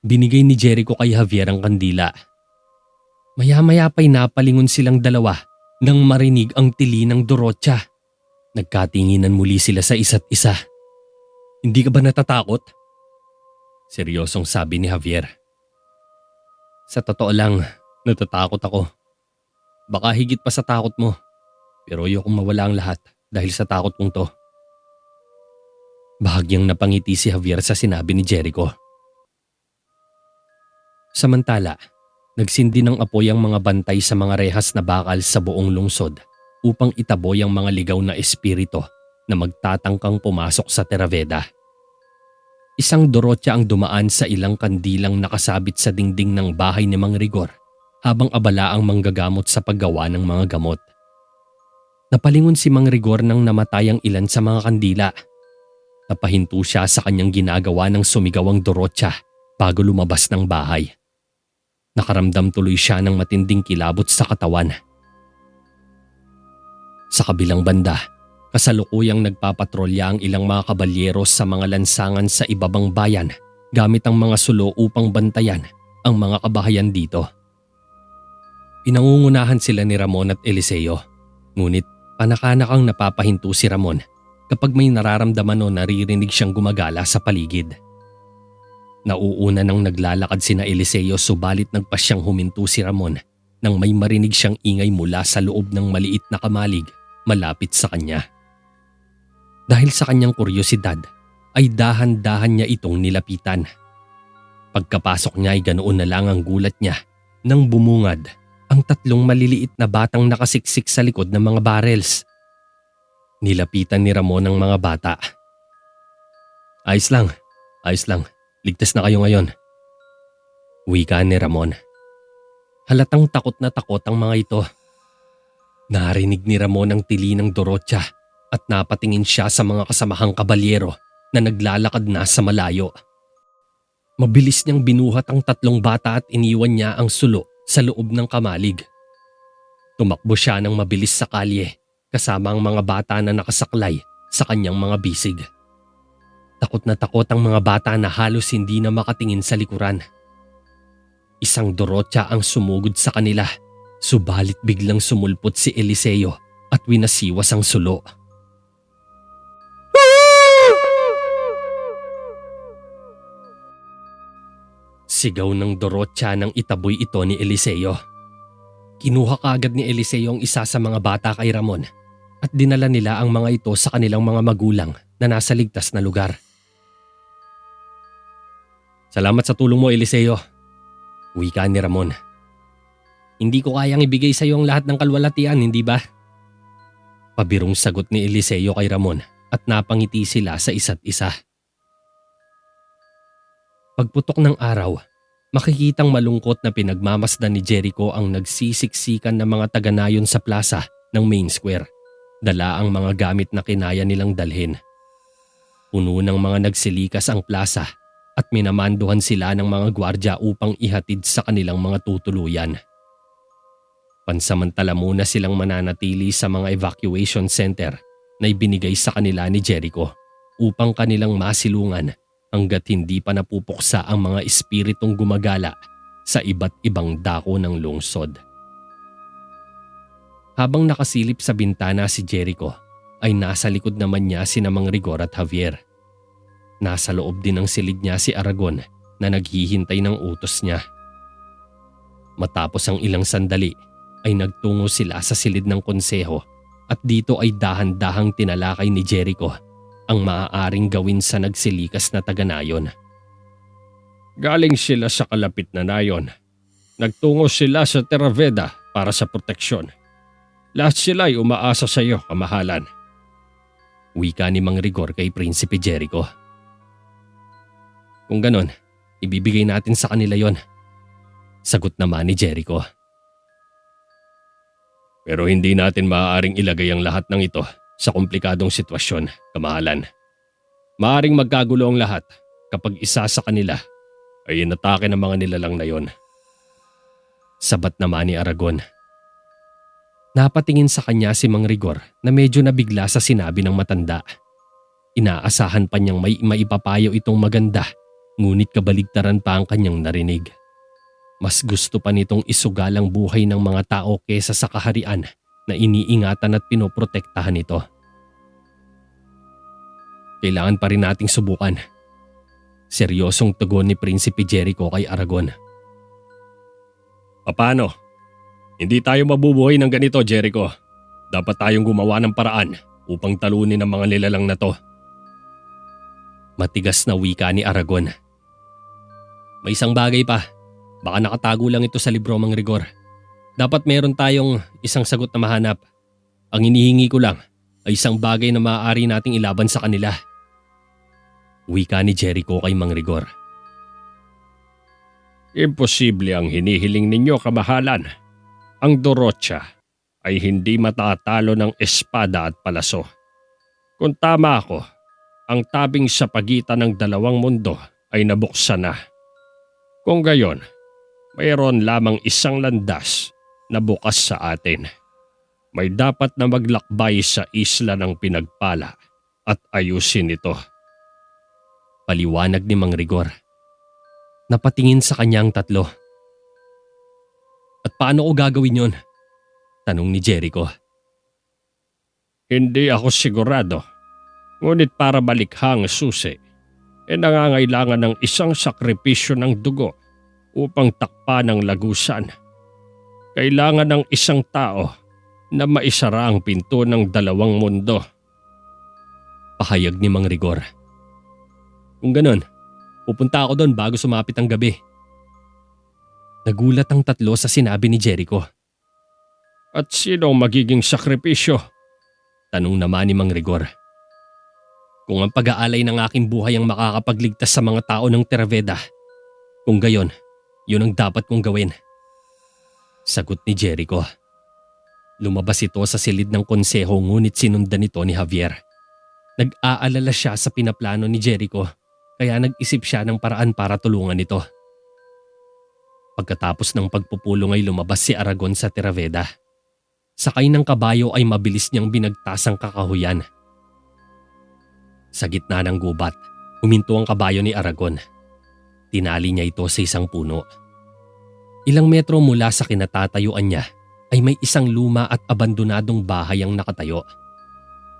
Binigay ni Jericho kay Javier ang kandila. Maya-maya pa'y napalingon silang dalawa nang marinig ang tili ng Dorocha. Nagkatinginan muli sila sa isa't isa. "Hindi ka ba natatakot?" Seryosong sabi ni Javier. "Sa totoo lang, natatakot ako. Baka higit pa sa takot mo. Pero ayokong mawala ang lahat dahil sa takot kong to." Bahagyang napangiti si Javier sa sinabi ni Jericho. Samantala, nagsindi ng apoy ang mga bantay sa mga rehas na bakal sa buong lungsod upang itaboy ang mga ligaw na espiritu na magtatangkang pumasok sa Terraveda. Isang Dorocha ang dumaan sa ilang kandilang nakasabit sa dingding ng bahay ni Mang Rigor habang abala ang manggagamot sa paggawa ng mga gamot. Napalingon si Mang Rigor nang namatay ang ilan sa mga kandila. Napahinto siya sa kanyang ginagawa ng sumigawang Dorocha bago lumabas ng bahay. Nakaramdam tuloy siya ng matinding kilabot sa katawan. Sa kabilang banda, kasalukuyang nagpapatrolya ang ilang mga kabalyeros sa mga lansangan sa ibabang bayan gamit ang mga sulo upang bantayan ang mga kabahayan dito. Pinangungunahan sila ni Ramon at Eliseo, ngunit panakanakang napapahinto si Ramon kapag may nararamdaman o naririnig siyang gumagala sa paligid. Nauuna nang naglalakad sina Eliseo subalit nagpasyang huminto si Ramon nang may marinig siyang ingay mula sa loob ng maliit na kamalig malapit sa kanya. Dahil sa kanyang kuryosidad ay dahan-dahan niya itong nilapitan. Pagkapasok niya ay ganoon na lang ang gulat niya nang bumungad ang tatlong maliliit na batang nakasiksik sa likod ng mga barrels. Nilapitan ni Ramon ang mga bata. Ayos lang. Ligtas na kayo ngayon. Wika ni Ramon. Halatang takot na takot ang mga ito. Narinig ni Ramon ang tili ng Dorocha at napatingin siya sa mga kasamahang kabalyero na naglalakad na sa malayo. Mabilis niyang binuhat ang 3 bata at iniwan niya ang sulo sa loob ng kamalig. Tumakbo siya ng mabilis sa kalye kasama ang mga bata na nakasaklay sa kanyang mga bisig. Takot na takot ang mga bata na halos hindi na makatingin sa likuran. Isang Dorocha ang sumugod sa kanila, subalit biglang sumulpot si Eliseo at winasiwas ang sulo. Sigaw ng Dorocha nang itaboy ito ni Eliseo. Kinuha kaagad ni Eliseo ang isa sa mga bata kay Ramon at dinala nila ang mga ito sa kanilang mga magulang na nasa ligtas na lugar. Salamat sa tulong mo, Eliseo. Wika ni Ramon. Hindi ko kayang ibigay sa iyo ang lahat ng kalwalatian, hindi ba? Pabirong sagot ni Eliseo kay Ramon at napangiti sila sa isa't isa. Pagputok ng araw, makikitang malungkot na pinagmamasdan ni Jericho ang nagsisiksikan ng mga taga-nayon sa plaza ng Main Square. Dala ang mga gamit na kinaya nilang dalhin. Puno ng mga nagsilikas ang plaza at minamanduhan sila ng mga gwardya upang ihatid sa kanilang mga tutuluyan. Pansamantala muna silang mananatili sa mga evacuation center na ibinigay sa kanila ni Jericho upang kanilang masilungan hanggat hindi pa napupuksa ang mga espiritong gumagala sa iba't ibang dako ng lungsod. Habang nakasilip sa bintana si Jericho, ay nasa likod naman niya sina Mang Rigor at Javier. Nasa loob din ng silid niya si Aragon na naghihintay ng utos niya. Matapos ang ilang sandali ay nagtungo sila sa silid ng konseho at dito ay dahan-dahang tinalakay ni Jericho ang maaaring gawin sa nagsilikas na taga-nayon. Galing sila sa kalapit na nayon. Nagtungo sila sa Terraveda para sa proteksyon. Lahat sila ay umaasa sa iyo, kamahalan. Wika ni Mang Rigor kay Prinsipe Jericho. Kung ganon, ibibigay natin sa kanila yon. Sagot naman ni Jericho. Pero hindi natin maaaring ilagay ang lahat ng ito sa komplikadong sitwasyon, kamahalan. Maaaring magkagulo ang lahat kapag isa sa kanila ay inatake ng mga nilalang na yon. Sabat naman ni Aragon. Napatingin sa kanya si Mang Rigor na medyo nabigla sa sinabi ng matanda. Inaasahan pa niyang may maipapayo itong maganda, ngunit kabaligtaran pa ang kanyang narinig. Mas gusto pa nitong isugal ang buhay ng mga tao kesa sa kaharian na iniingatan at pinoprotektahan ito. Kailangan pa rin nating subukan. Seryosong tugon ni Prinsipe Jericho kay Aragon. Paano? Hindi tayo mabubuhay ng ganito, Jericho. Dapat tayong gumawa ng paraan upang talunin ang mga nilalang na to. Matigas na wika ni Aragon. May isang bagay pa. Baka nakatago lang ito sa libro, Mang Rigor. Dapat meron tayong isang sagot na mahanap. Ang inihingi ko lang ay isang bagay na maaari nating ilaban sa kanila. Wika ni Jericho kay Mang Rigor. Imposible ang hinihiling ninyo, kamahalan. Ang Dorocha ay hindi matatalo ng espada at palaso. Kung tama ako, ang tabing sa pagitan ng dalawang mundo ay nabuksan na. Kung gayon, mayroon lamang isang landas na bukas sa atin. May dapat na maglakbay sa isla ng pinagpala at ayusin ito. Paliwanag ni Mang Rigor. Napatingin sa kanyang tatlo. At paano ko gagawin yon? Tanong ni Jericho. Hindi ako sigurado. Ngunit para balikhang susi, nangangailangan ng isang sakripisyo ng dugo upang takpan ang lagusan. Kailangan ng isang tao na maisara ang pinto ng dalawang mundo. Pahayag ni Mang Rigor. Kung ganon, pupunta ako doon bago sumapit ang gabi. Nagulat ang tatlo sa sinabi ni Jericho. At sino ang magiging sakripisyo? Tanong naman ni Mang Rigor. Kung ang pag-aalay ng aking buhay ang makakapagligtas sa mga tao ng Terraveda, kung gayon, Yun ang dapat kong gawin. Sagot ni Jericho. Lumabas ito sa silid ng konseho ngunit sinundan ito ni Javier. Nag-aalala siya sa pinaplano ni Jericho kaya nag-isip siya ng paraan para tulungan ito. Pagkatapos ng pagpupulong ay lumabas si Aragon sa Terraveda. Sakay ng kabayo ay mabilis niyang binagtas ang kakahuyan. Sa gitna ng gubat, huminto ang kabayo ni Aragon. Tinali niya ito sa isang puno. Ilang metro mula sa kinatatayuan niya ay may isang luma at abandonadong bahay ang nakatayo.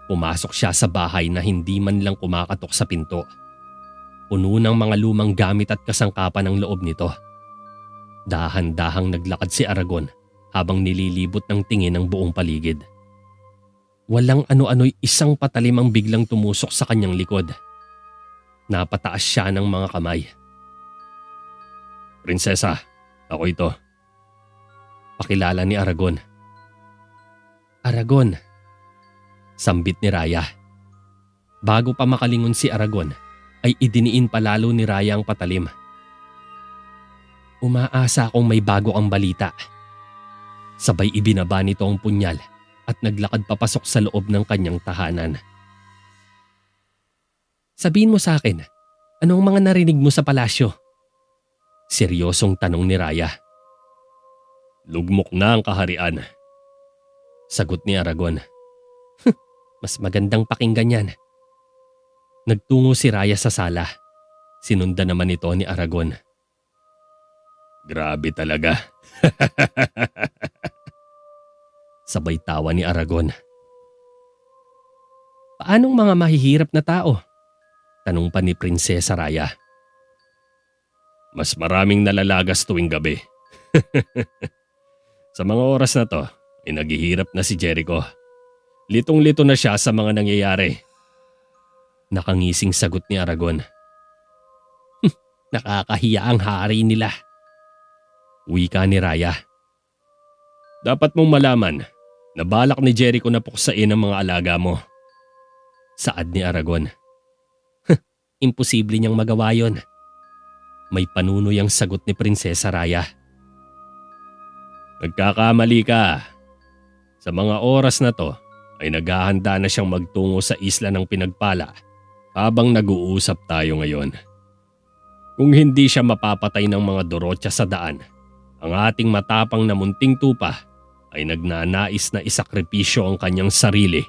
Pumasok siya sa bahay na hindi man lang kumakatok sa pinto. Puno ng mga lumang gamit at kasangkapan ang loob nito. Dahan-dahang naglakad si Aragon habang nililibot ng tingin ang buong paligid. Walang ano-ano'y isang patalim ang biglang tumusok sa kanyang likod. Napataas siya ng mga kamay. "Prinsesa, ako ito." Pakilala ni Aragon. "Aragon," sambit ni Raya. Bago pa makalingon si Aragon, ay idiniin palalo ni Raya ang patalim. "Umaasa akong may bago kang balita." Sabay ibinaba nito ang punyal at naglakad papasok sa loob ng kanyang tahanan. "Sabihin mo sa akin, anong mga narinig mo sa palasyo?" Seryosong tanong ni Raya. "Lugmok na ang kaharian," sagot ni Aragon. Mas magandang pakinggan yan." Nagtungo si Raya sa sala. Sinundan naman ito ni Aragon. "Grabe talaga." Sabay tawa ni Aragon. "Paanong mga mahihirap na tao?" tanong pa ni Prinsesa Raya. "Mas maraming nalalagas tuwing gabi." Sa mga oras na to, ay naghihirap na si Jericho. Litong-lito na siya sa mga nangyayari. Nakangising sagot ni Aragon. "Nakakahiya ang hari nila." Wika ni Raya. "Dapat mong malaman na balak ni Jericho na puksain ang mga alaga mo." Saad ni Aragon. "Imposible niyang magawa yon." May panunoy ang sagot ni Prinsesa Raya. "Nagkakamali ka. Sa mga oras na to ay naghahanda na siyang magtungo sa isla ng Pinagpala habang nag-uusap tayo ngayon. Kung hindi siya mapapatay ng mga dorotsa sa daan, ang ating matapang na munting tupa ay nagnanais na isakripisyo ang kanyang sarili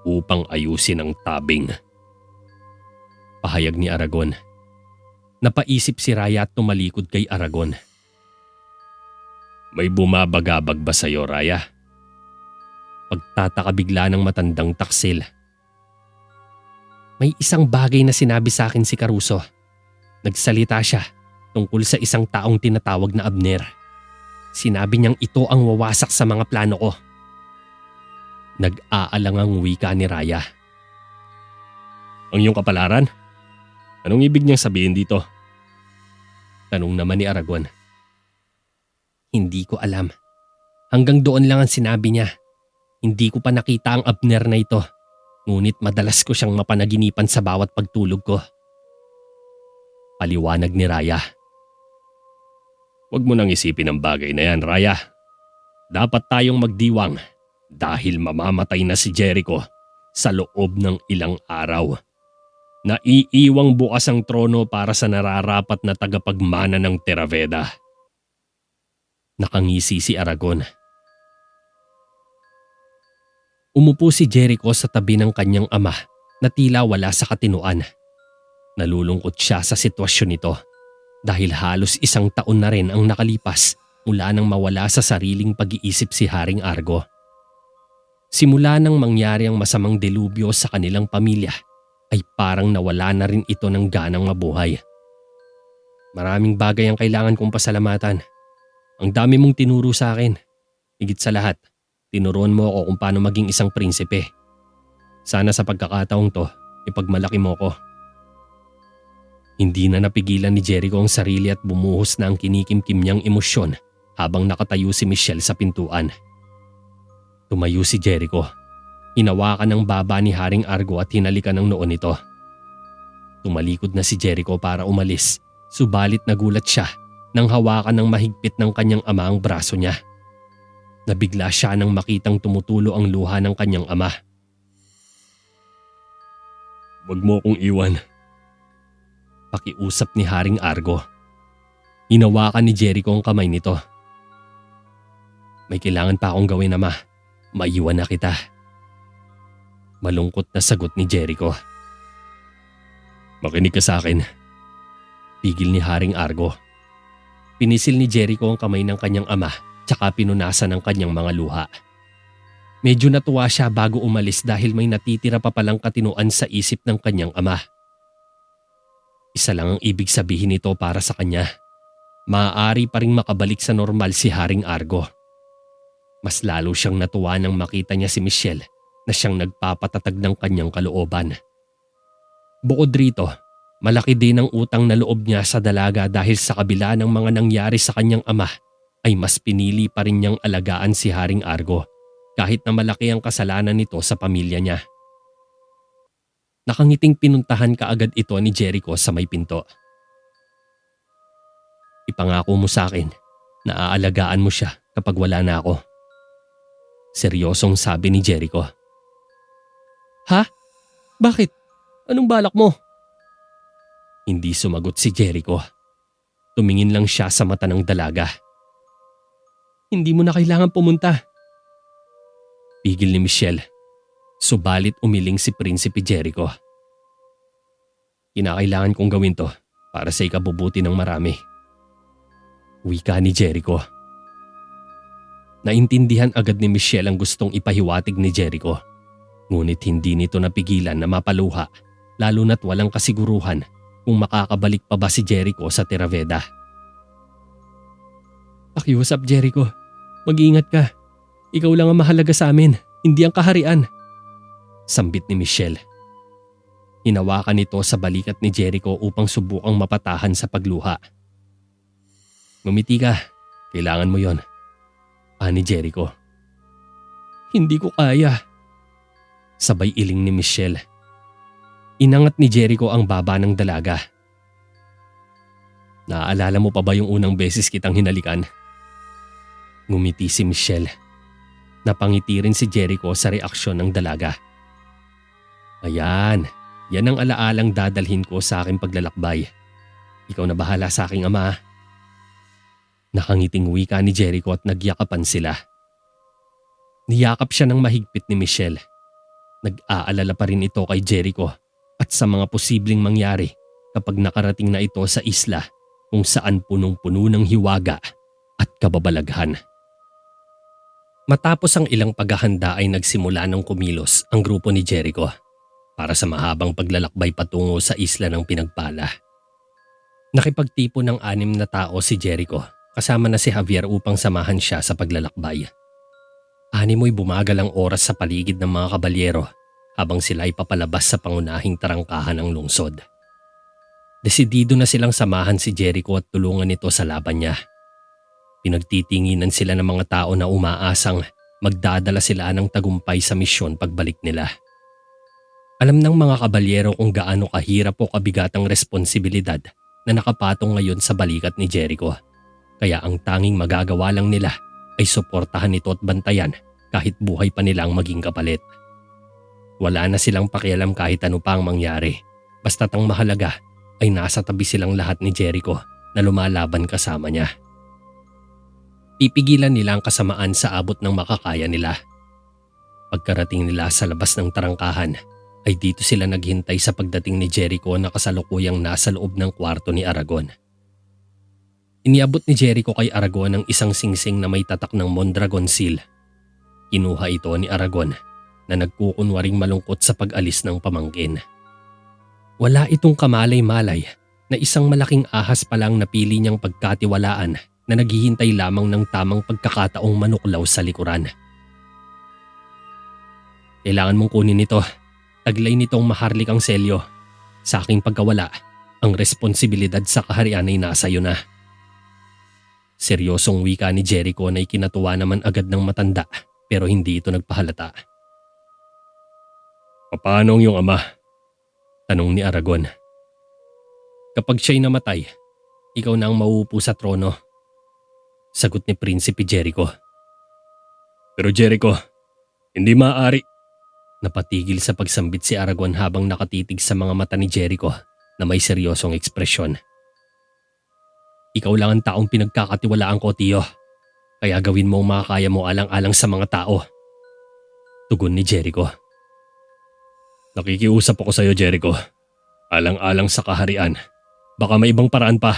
upang ayusin ang tabing." Pahayag ni Aragon. Napaisip si Raya at tumalikod kay Aragon. "May bumabagabag ba sa'yo, Raya?" Pagtataka bigla ng matandang taksil. "May isang bagay na sinabi sa akin si Caruso. Nagsalita siya tungkol sa isang taong tinatawag na Abner. Sinabi niyang ito ang wawasak sa mga plano ko." Nag-aalangang wika ni Raya. "Ang iyong kapalaran? Anong ibig niyang sabihin dito?" tanong naman ni Aragon. "Hindi ko alam. Hanggang doon lang ang sinabi niya. Hindi ko pa nakita ang Abner na ito. Ngunit madalas ko siyang mapanaginipan sa bawat pagtulog ko." Paliwanag ni Raya. "Huwag mo nang isipin ang bagay na yan, Raya. Dapat tayong magdiwang dahil mamamatay na si Jericho sa loob ng ilang araw. Naiiwang bukas ang trono para sa nararapat na tagapagmana ng Terraveda." Nakangisi si Aragon. Umupo si Jericho sa tabi ng kanyang ama na tila wala sa katinuan. Nalulungkot siya sa sitwasyon nito dahil halos 1 taon na rin ang nakalipas mula nang mawala sa sariling pag-iisip si Haring Argo. Simula nang mangyari ang masamang delubyo sa kanilang pamilya ay parang nawala na rin ito ng ganang mabuhay. "Maraming bagay ang kailangan kong pasalamatan. Ang dami mong tinuro sa akin. Higit sa lahat, tinuruan mo ako kung paano maging isang prinsipe. Sana sa pagkakataong to, ipagmalaki mo ko." Hindi na napigilan ni Jericho ang sarili at bumuhos na ang kinikimkim niyang emosyon habang nakatayo si Michelle sa pintuan. Tumayo si Jericho. Hinawakan ng baba ni Haring Argo at hinalikan ng noo nito. Tumalikod na si Jericho para umalis, subalit nagulat siya nang hawakan ng mahigpit ng kanyang ama ang braso niya. Nabigla siya nang makitang tumutulo ang luha ng kanyang ama. "Huwag mo akong iwan." Pakiusap ni Haring Argo. Hinawakan ni Jericho ang kamay nito. "May kailangan pa akong gawin, ama. Maiwan na kita." Malungkot na sagot ni Jericho. "Makinig ka sa akin." Pigil ni Haring Argo. Pinisil ni Jericho ang kamay ng kanyang ama tsaka pinunasan ang kanyang mga luha. Medyo natuwa siya bago umalis dahil may natitira pa palang katinuan sa isip ng kanyang ama. Isa lang ang ibig sabihin nito para sa kanya. Maaari pa ring makabalik sa normal si Haring Argo. Mas lalo siyang natuwa nang makita niya si Michelle na siyang nagpapatatag ng kanyang kalooban. Bukod rito, malaki din ang utang na loob niya sa dalaga dahil sa kabila ng mga nangyari sa kanyang ama ay mas pinili pa rin niyang alagaan si Haring Argo kahit na malaki ang kasalanan nito sa pamilya niya. Nakangiting pinuntahan kaagad ito ni Jericho sa may pinto. "Ipangako mo sa akin na aalagaan mo siya kapag wala na ako." Seryosong sabi ni Jericho. "Ha? Bakit? Anong balak mo?" Hindi sumagot si Jericho. Tumingin lang siya sa mata ng dalaga. "Hindi mo na kailangan pumunta." Pigil ni Michelle. Subalit umiling si Prinsipe Jericho. "Kinakailangan kong gawin to para sa ikabubuti ng marami." Wika ni Jericho. Naintindihan agad ni Michelle ang gustong ipahiwatig ni Jericho. Ngunit hindi nito napigilan na mapaluha lalo na't walang kasiguruhan kung makakabalik pa ba si Jericho sa Terraveda. "Pakiusap, Jericho. Mag-iingat ka. Ikaw lang ang mahalaga sa amin, hindi ang kaharian." Sambit ni Michelle. Hinawakan nito sa balikat ni Jericho upang subukang mapatahan sa pagluha. "Ngumiti ka. Kailangan mo yon," ani Jericho. "Hindi ko kaya." Sabay iling ni Michelle. Inangat ni Jericho ang baba ng dalaga. "Naaalala mo pa ba yung unang beses kitang hinalikan?" Ngumiti si Michelle. Napangiti rin si Jericho sa reaksyon ng dalaga. "Ayan, yan ang alaalang dadalhin ko sa aking paglalakbay. Ikaw na bahala sa aking ama." Nakangiting wika ni Jericho at nagyakapan sila. Niyakap siya ng mahigpit ni Michelle. Nag-aalala pa rin ito kay Jericho at sa mga posibleng mangyari kapag nakarating na ito sa isla kung saan punong-puno ng hiwaga at kababalaghan. Matapos ang ilang paghahanda ay nagsimula ng kumilos ang grupo ni Jericho para sa mahabang paglalakbay patungo sa isla ng Pinagpala. Nakipagtipon ng 6 na tao si Jericho kasama na si Javier upang samahan siya sa paglalakbay. 6 mo'y bumagal ang oras sa paligid ng mga kabalyero habang sila ay papalabas sa pangunahing tarangkahan ng lungsod. Desidido na silang samahan si Jericho at tulungan ito sa laban niya. Pinagtitinginan sila ng mga tao na umaasang magdadala sila ng tagumpay sa misyon pagbalik nila. Alam ng mga kabalyero kung gaano kahirap o kabigat ang responsibilidad na nakapatong ngayon sa balikat ni Jericho. Kaya ang tanging magagawa lang nila ay suportahan ito at bantayan kahit buhay pa nilang maging kapalit. Wala na silang pakialam kahit ano pa ang mangyari. Basta't ang mahalaga ay nasa tabi silang lahat ni Jericho na lumalaban kasama niya. Pipigilan nila ang kasamaan sa abot ng makakaya nila. Pagkarating nila sa labas ng tarangkahan ay dito sila naghintay sa pagdating ni Jericho na kasalukuyang nasa loob ng kwarto ni Aragon. Iniabot ni Jericho kay Aragon ang isang singsing na may tatak ng Mondragon seal. Kinuha ito ni Aragon na nagkukunwaring malungkot sa pag-alis ng pamangkin. Wala itong kamalay-malay na isang malaking ahas pa lang napili niyang pagkatiwalaan na naghihintay lamang ng tamang pagkakataong manuklaw sa likuran. "Kailangan mong kunin ito. Taglay nitong maharlikang selyo. Sa aking pagkawala, ang responsibilidad sa kaharian ay nasa iyo na." Seryosong wika ni Jericho na ikinatuwa naman agad ng matanda pero hindi ito nagpahalata. "Paano ang iyong ama?" tanong ni Aragon. "Kapag siya'y namatay, ikaw na ang mauupo sa trono. Sagot ni Prinsipe Jericho. Pero Jericho, hindi maaari. Napatigil sa pagsambit si Aragon habang nakatitig sa mga mata ni Jericho na may seryosong ekspresyon. Ikaw lang ang taong pinagkakatiwalaan ko, Tiyo. Kaya gawin mo ang makakaya mo alang-alang sa mga tao. Tugon ni Jericho. Nakikiusap ako sa iyo, Jericho. Alang-alang sa kaharian. Baka may ibang paraan pa.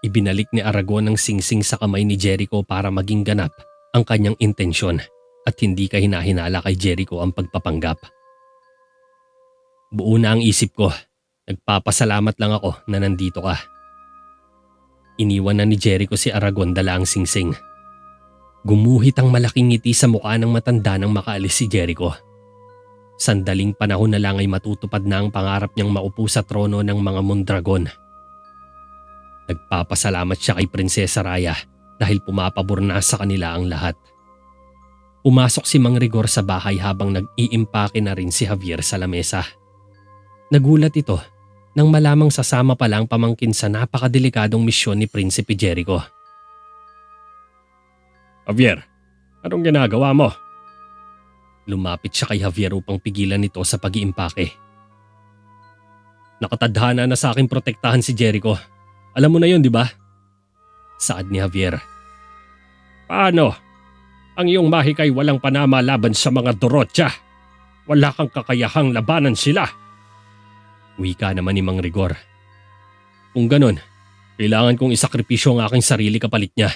Ibinalik ni Aragon ang singsing sa kamay ni Jericho para maging ganap ang kanyang intensyon at hindi kahina-hinala kay Jericho ang pagpapanggap. Buo na ang isip ko. Nagpapasalamat lang ako na nandito ka. Iniwan na ni Jericho si Aragon dala ang singsing. Gumuhit ang malaking ngiti sa mukha ng matanda nang makaalis si Jericho. Sandaling panahon na lang ay matutupad na ang pangarap niyang maupo sa trono ng mga Mondragon. Nagpapasalamat siya kay Prinsesa Raya dahil pumapabor na sa kanila ang lahat. Pumasok si Mang Rigor sa bahay habang nag-iimpake na rin si Javier sa lamesa. Nagulat ito nang malamang sasama pala ang pamangkin sa napakadelikadong misyon ni Prinsipe Jericho. Javier, anong ginagawa mo? Lumapit siya kay Javier upang pigilan nito sa pag-iimpake. Nakatadhana na sa aking protektahan si Jericho. Alam mo na yun, di ba? Saad ni Javier. Paano? Ang iyong mahikay walang panama laban sa mga Dorotya. Wala kang kakayahang labanan sila. Wika naman ni Mang Rigor. Kung ganon, kailangan kong isakripisyo ang aking sarili kapalit niya.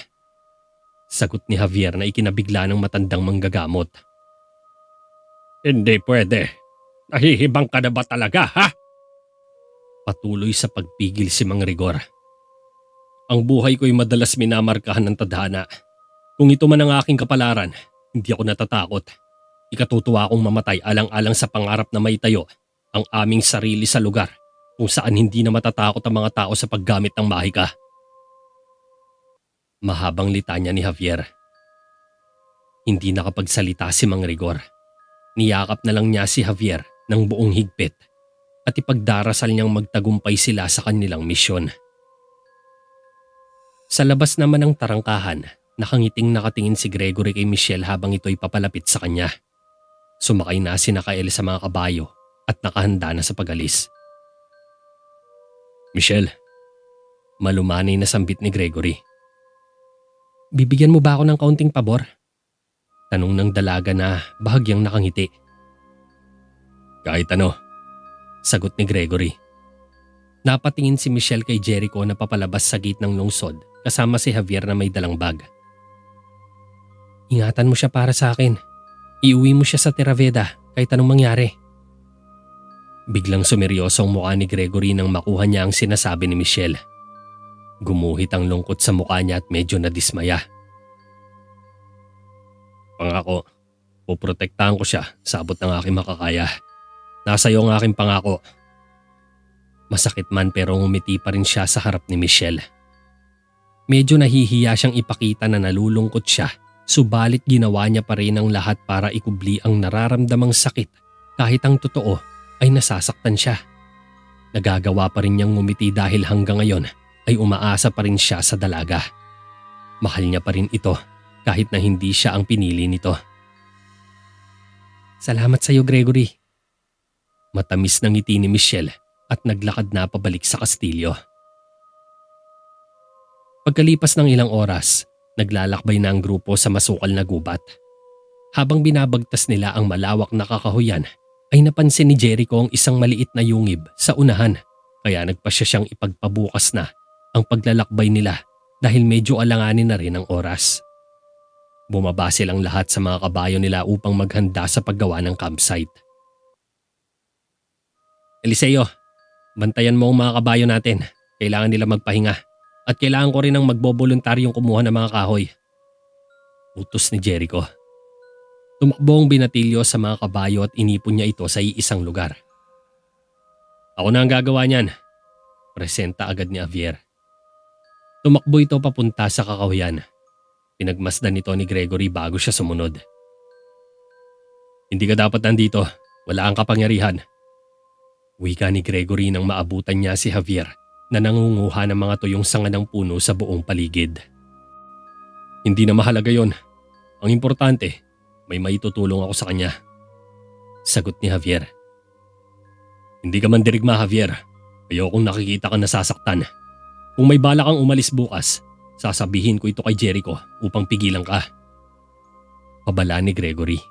Sagot ni Javier na ikinabigla ng matandang manggagamot. Hindi pwede. Nahihibang ka na ba talaga, ha? Patuloy sa pagpigil si Mang Rigor. Ang buhay ko'y madalas minamarkahan ng tadhana. Kung ito man ang aking kapalaran, hindi ako natatakot. Ikatutuwa akong mamatay alang-alang sa pangarap na may tayo ang aming sarili sa lugar kung saan hindi na matatakot ang mga tao sa paggamit ng mahika. Mahabang litanya ni Javier. Hindi nakapagsalita si Mang Rigor. Niyakap na lang niya si Javier ng buong higpit at ipagdarasal niyang magtagumpay sila sa kanilang misyon. Sa labas naman ng tarangkahan, nakatingin si Gregory kay Michelle habang ito'y papalapit sa kanya. Sumakay na si Nakael sa mga kabayo at nakahanda na sa pag-alis. Michelle, malumanay na sambit ni Gregory. Bibigyan mo ba ako ng kaunting pabor? Tanong ng dalaga na bahagyang nakangiti. Kahit ano, sagot ni Gregory. Napatingin si Michelle kay Jericho na papalabas sa gate ng lungsod kasama si Javier na may dalang bag. Ingatan mo siya para sa akin. Iuwi mo siya sa Terraveda kahit anong mangyari. Biglang sumeryoso ang mukha ni Gregory nang makuha niya ang sinasabi ni Michelle. Gumuhit ang lungkot sa mukha niya at medyo nadismaya. Pangako, poprotektahan ko siya sa abot ng aking makakaya. Nasa iyo ang aking pangako. Masakit man pero ngumiti pa rin siya sa harap ni Michelle. Medyo nahihiya siyang ipakita na nalulungkot siya, subalit ginawa niya pa rin ang lahat para ikubli ang nararamdamang sakit kahit ang totoo ay nasasaktan siya. Nagagawa pa rin niyang ngumiti dahil hanggang ngayon ay umaasa pa rin siya sa dalaga. Mahal niya pa rin ito kahit na hindi siya ang pinili nito. Salamat sa iyo, Gregory. Matamis ng ngiti ni Michelle at naglakad na pabalik sa kastilyo. Pagkalipas ng ilang oras, naglalakbay na ang grupo sa masukal na gubat. Habang binabagtas nila ang malawak na kakahuyan, ay napansin ni Jericho ang isang maliit na yungib sa unahan, kaya nagpasya siyang ipagpabukas na ang paglalakbay nila dahil medyo alanganin na rin ang oras. Bumaba silang lahat sa mga kabayo nila upang maghanda sa paggawa ng campsite. Eliseo, bantayan mo ang mga kabayo natin. Kailangan nila magpahinga at kailangan ko rin ng magboboluntaryong kumuha ng mga kahoy. Utos ni Jericho. Tumakbo ang binatilyo sa mga kabayo at inipon niya ito sa iisang lugar. Ako na ang gagawa niyan. Presenta agad ni Javier. Tumakbo ito papunta sa kakahuyan. Pinagmasdan nito ni Gregory bago siya sumunod. Hindi ka dapat nandito. Wala kang kapangyarihan. Wika ni Gregory nang maabutan niya si Javier na nangunguha ng mga tuyong sanga ng puno sa buong paligid. Hindi na mahalaga yon. Ang importante, may maitutulong ako sa kanya. Sagot ni Javier. Hindi ka man dirigma, Javier. Ayokong nakikita ka nasasaktan. Kung may bala kang umalis bukas, sasabihin ko ito kay Jericho upang pigilan ka. Pabala ni Gregory.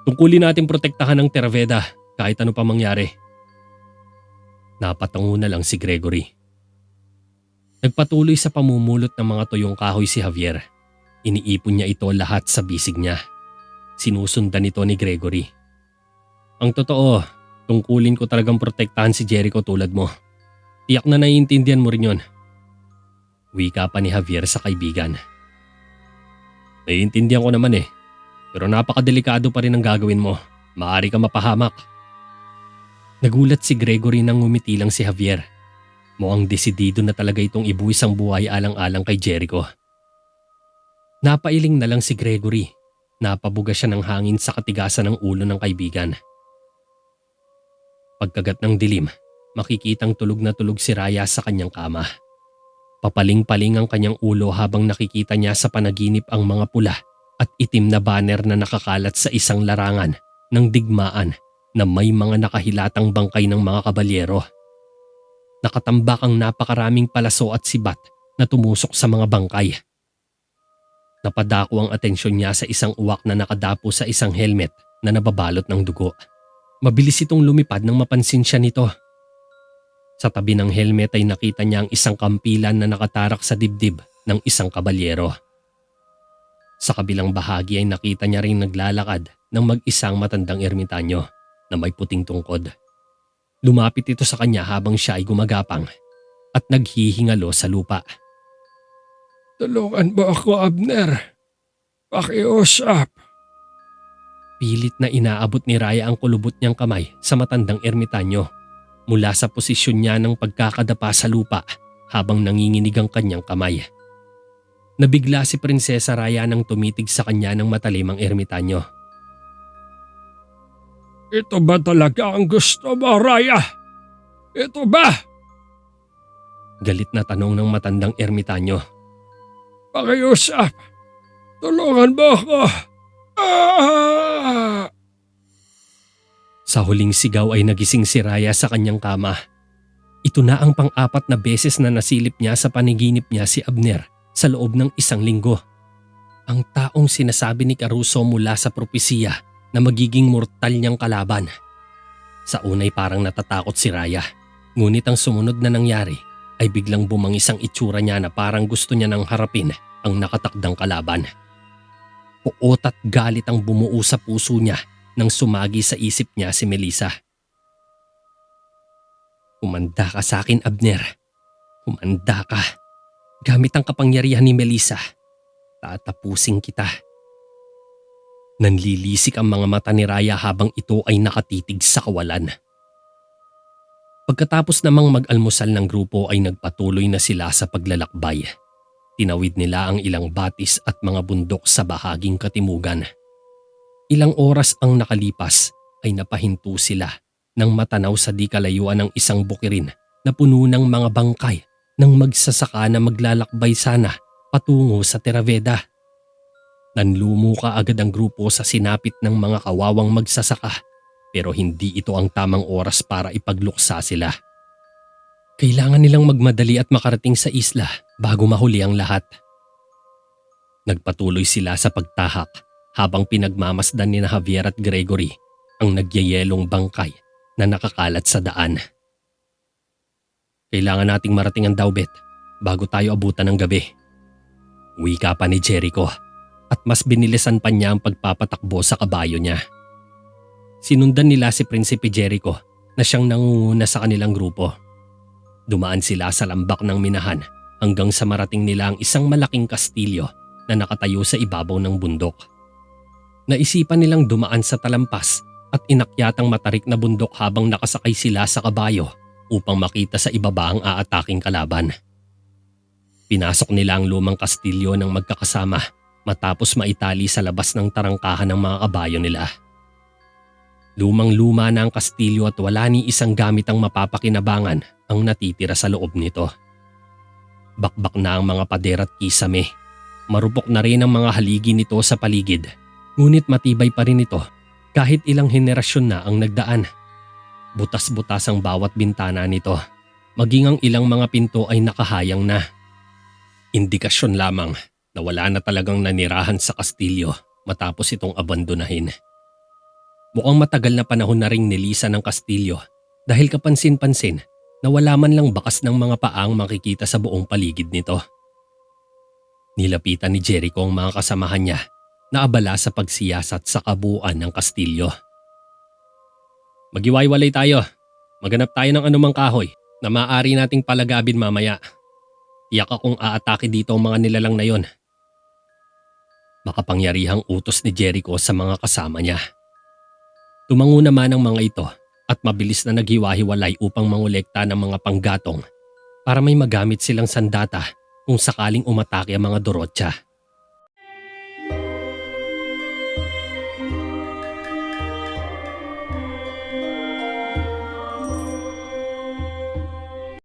Tungkulin natin protektahan ng Terraveda kahit ano pa mangyari. Napatango na lang si Gregory. Nagpatuloy sa pamumulot ng mga tuyong kahoy si Javier. Iniipon niya ito lahat sa bisig niya. Sinusundan ito ni Gregory. Ang totoo, tungkulin ko talagang protektahan si Jericho tulad mo. Tiyak na naiintindihan mo rin yon. Wika pa ni Javier sa kaibigan. Naiintindihan ko naman pero napakadelikado pa rin ang gagawin mo. Maaari ka mapahamak. Nagulat si Gregory nang ngumiti lang si Javier. Mukhang desidido na talaga itong ibuwis ang buhay alang-alang kay Jericho. Napailing na lang si Gregory. Napabuga siya ng hangin sa katigasan ng ulo ng kaibigan. Pagkagat ng dilim, makikitang tulog na tulog si Raya sa kanyang kama. Papaling-paling ang kanyang ulo habang nakikita niya sa panaginip ang mga pula at itim na banner na nakakalat sa isang larangan ng digmaan na may mga nakahilatang bangkay ng mga kabalyero. Nakatambak ang napakaraming palaso at sibat na tumusok sa mga bangkay. Napadako ang atensyon niya sa isang uwak na nakadapo sa isang helmet na nababalot ng dugo. Mabilis itong lumipad nang mapansin siya nito. Sa tabi ng helmet ay nakita niya ang isang kampilan na nakatarak sa dibdib ng isang kabalyero. Sa kabilang bahagi ay nakita niya ring naglalakad ng mag-isang matandang ermitanyo na may puting tungkod. Lumapit ito sa kanya habang siya ay gumagapang at naghihingalo sa lupa. Tulungan mo ako, Abner. Pakiusap. Pilit na inaabot ni Raya ang kulubot niyang kamay sa matandang ermitanyo mula sa posisyon niya ng pagkakadapa sa lupa habang nanginginig ang kanyang kamay. Nabigla si Prinsesa Raya nang tumitig sa kanya ng matalimang ermitanyo. Ito ba talaga ang gusto mo, Raya? Ito ba? Galit na tanong ng matandang ermitanyo. Pakiusap. Tulungan mo ako. Ah! Sa huling sigaw ay nagising si Raya sa kanyang kama. Ito na ang pang-apat na beses na nasilip niya sa paniginip niya si Abner sa loob ng 1 linggo. Ang taong sinasabi ni Caruso mula sa propesiya na magiging mortal niyang kalaban. Sa unay parang natatakot si Raya, ngunit ang sumunod na nangyari ay biglang bumangis ang itsura niya na parang gusto niya nang harapin ang nakatakdang kalaban. Puot at galit ang bumuo sa puso niya nang sumagi sa isip niya si Melissa. Humanda ka sa akin, Abner. Humanda ka. Gamit ang kapangyarihan ni Melissa, tatapusin kita. Nanlilisik ang mga mata ni Raya habang ito ay nakatitig sa kawalan. Pagkatapos namang mag-almusal ng grupo ay nagpatuloy na sila sa paglalakbay. Tinawid nila ang ilang batis at mga bundok sa bahaging katimugan. Ilang oras ang nakalipas ay napahinto sila nang matanaw sa di kalayuan ng isang bukirin na puno ng mga bangkay ng magsasaka na maglalakbay sana patungo sa Terraveda. Nanlumuka agad ang grupo sa sinapit ng mga kawawang magsasaka. Pero hindi ito ang tamang oras para ipagluksa sila. Kailangan nilang magmadali at makarating sa isla bago mahuli ang lahat. Nagpatuloy sila sa pagtahak habang pinagmamasdan ni Javier at Gregory ang nagyayelong bangkay na nakakalat sa daan. Kailangan nating marating ang Daubet bago tayo abutan ng gabi. Wika pa ni Jericho at mas binilisan pa niya ang pagpapatakbo sa kabayo niya. Sinundan nila si Prinsipe Jericho na siyang nangunguna sa kanilang grupo. Dumaan sila sa lambak ng minahan hanggang sa marating nila ang isang malaking kastilyo na nakatayo sa ibabaw ng bundok. Naisipan nilang dumaan sa talampas at inakyatang matarik na bundok habang nakasakay sila sa kabayo upang makita sa ibaba ang aataking kalaban. Pinasok nila ang lumang kastilyo ng magkakasama matapos maitali sa labas ng tarangkahan ng mga kabayo nila. Lumang-luma na ang kastilyo at wala ni isang gamit ang mapapakinabangan ang natitira sa loob nito. Bakbak na ang mga pader at kisame. Marupok na rin ang mga haligi nito sa paligid. Ngunit matibay pa rin ito kahit ilang henerasyon na ang nagdaan. Butas-butas ang bawat bintana nito. Maging ang ilang mga pinto ay nakahayang na. Indikasyon lamang na wala na talagang nanirahan sa kastilyo matapos itong abandonahin. Mukhang matagal na panahon na ring nilisan ng kastilyo dahil kapansin-pansin na wala man lang bakas ng mga paang makikita sa buong paligid nito. Nilapitan ni Jericho ang mga kasamahan niya na abala sa pagsiyasat sa kabuuan ng kastilyo. Magiwaywalay tayo. Maghanap tayo ng anumang kahoy na maaari nating palagabin mamaya. Tiyak akong aatake dito ang mga nilalang na yon. Makapangyarihang utos ni Jericho sa mga kasama niya. Tumango naman ang mga ito at mabilis na naghiwa-hiwalay upang mangolekta ng mga panggatong para may magamit silang sandata kung sakaling umatake ang mga Dorotya.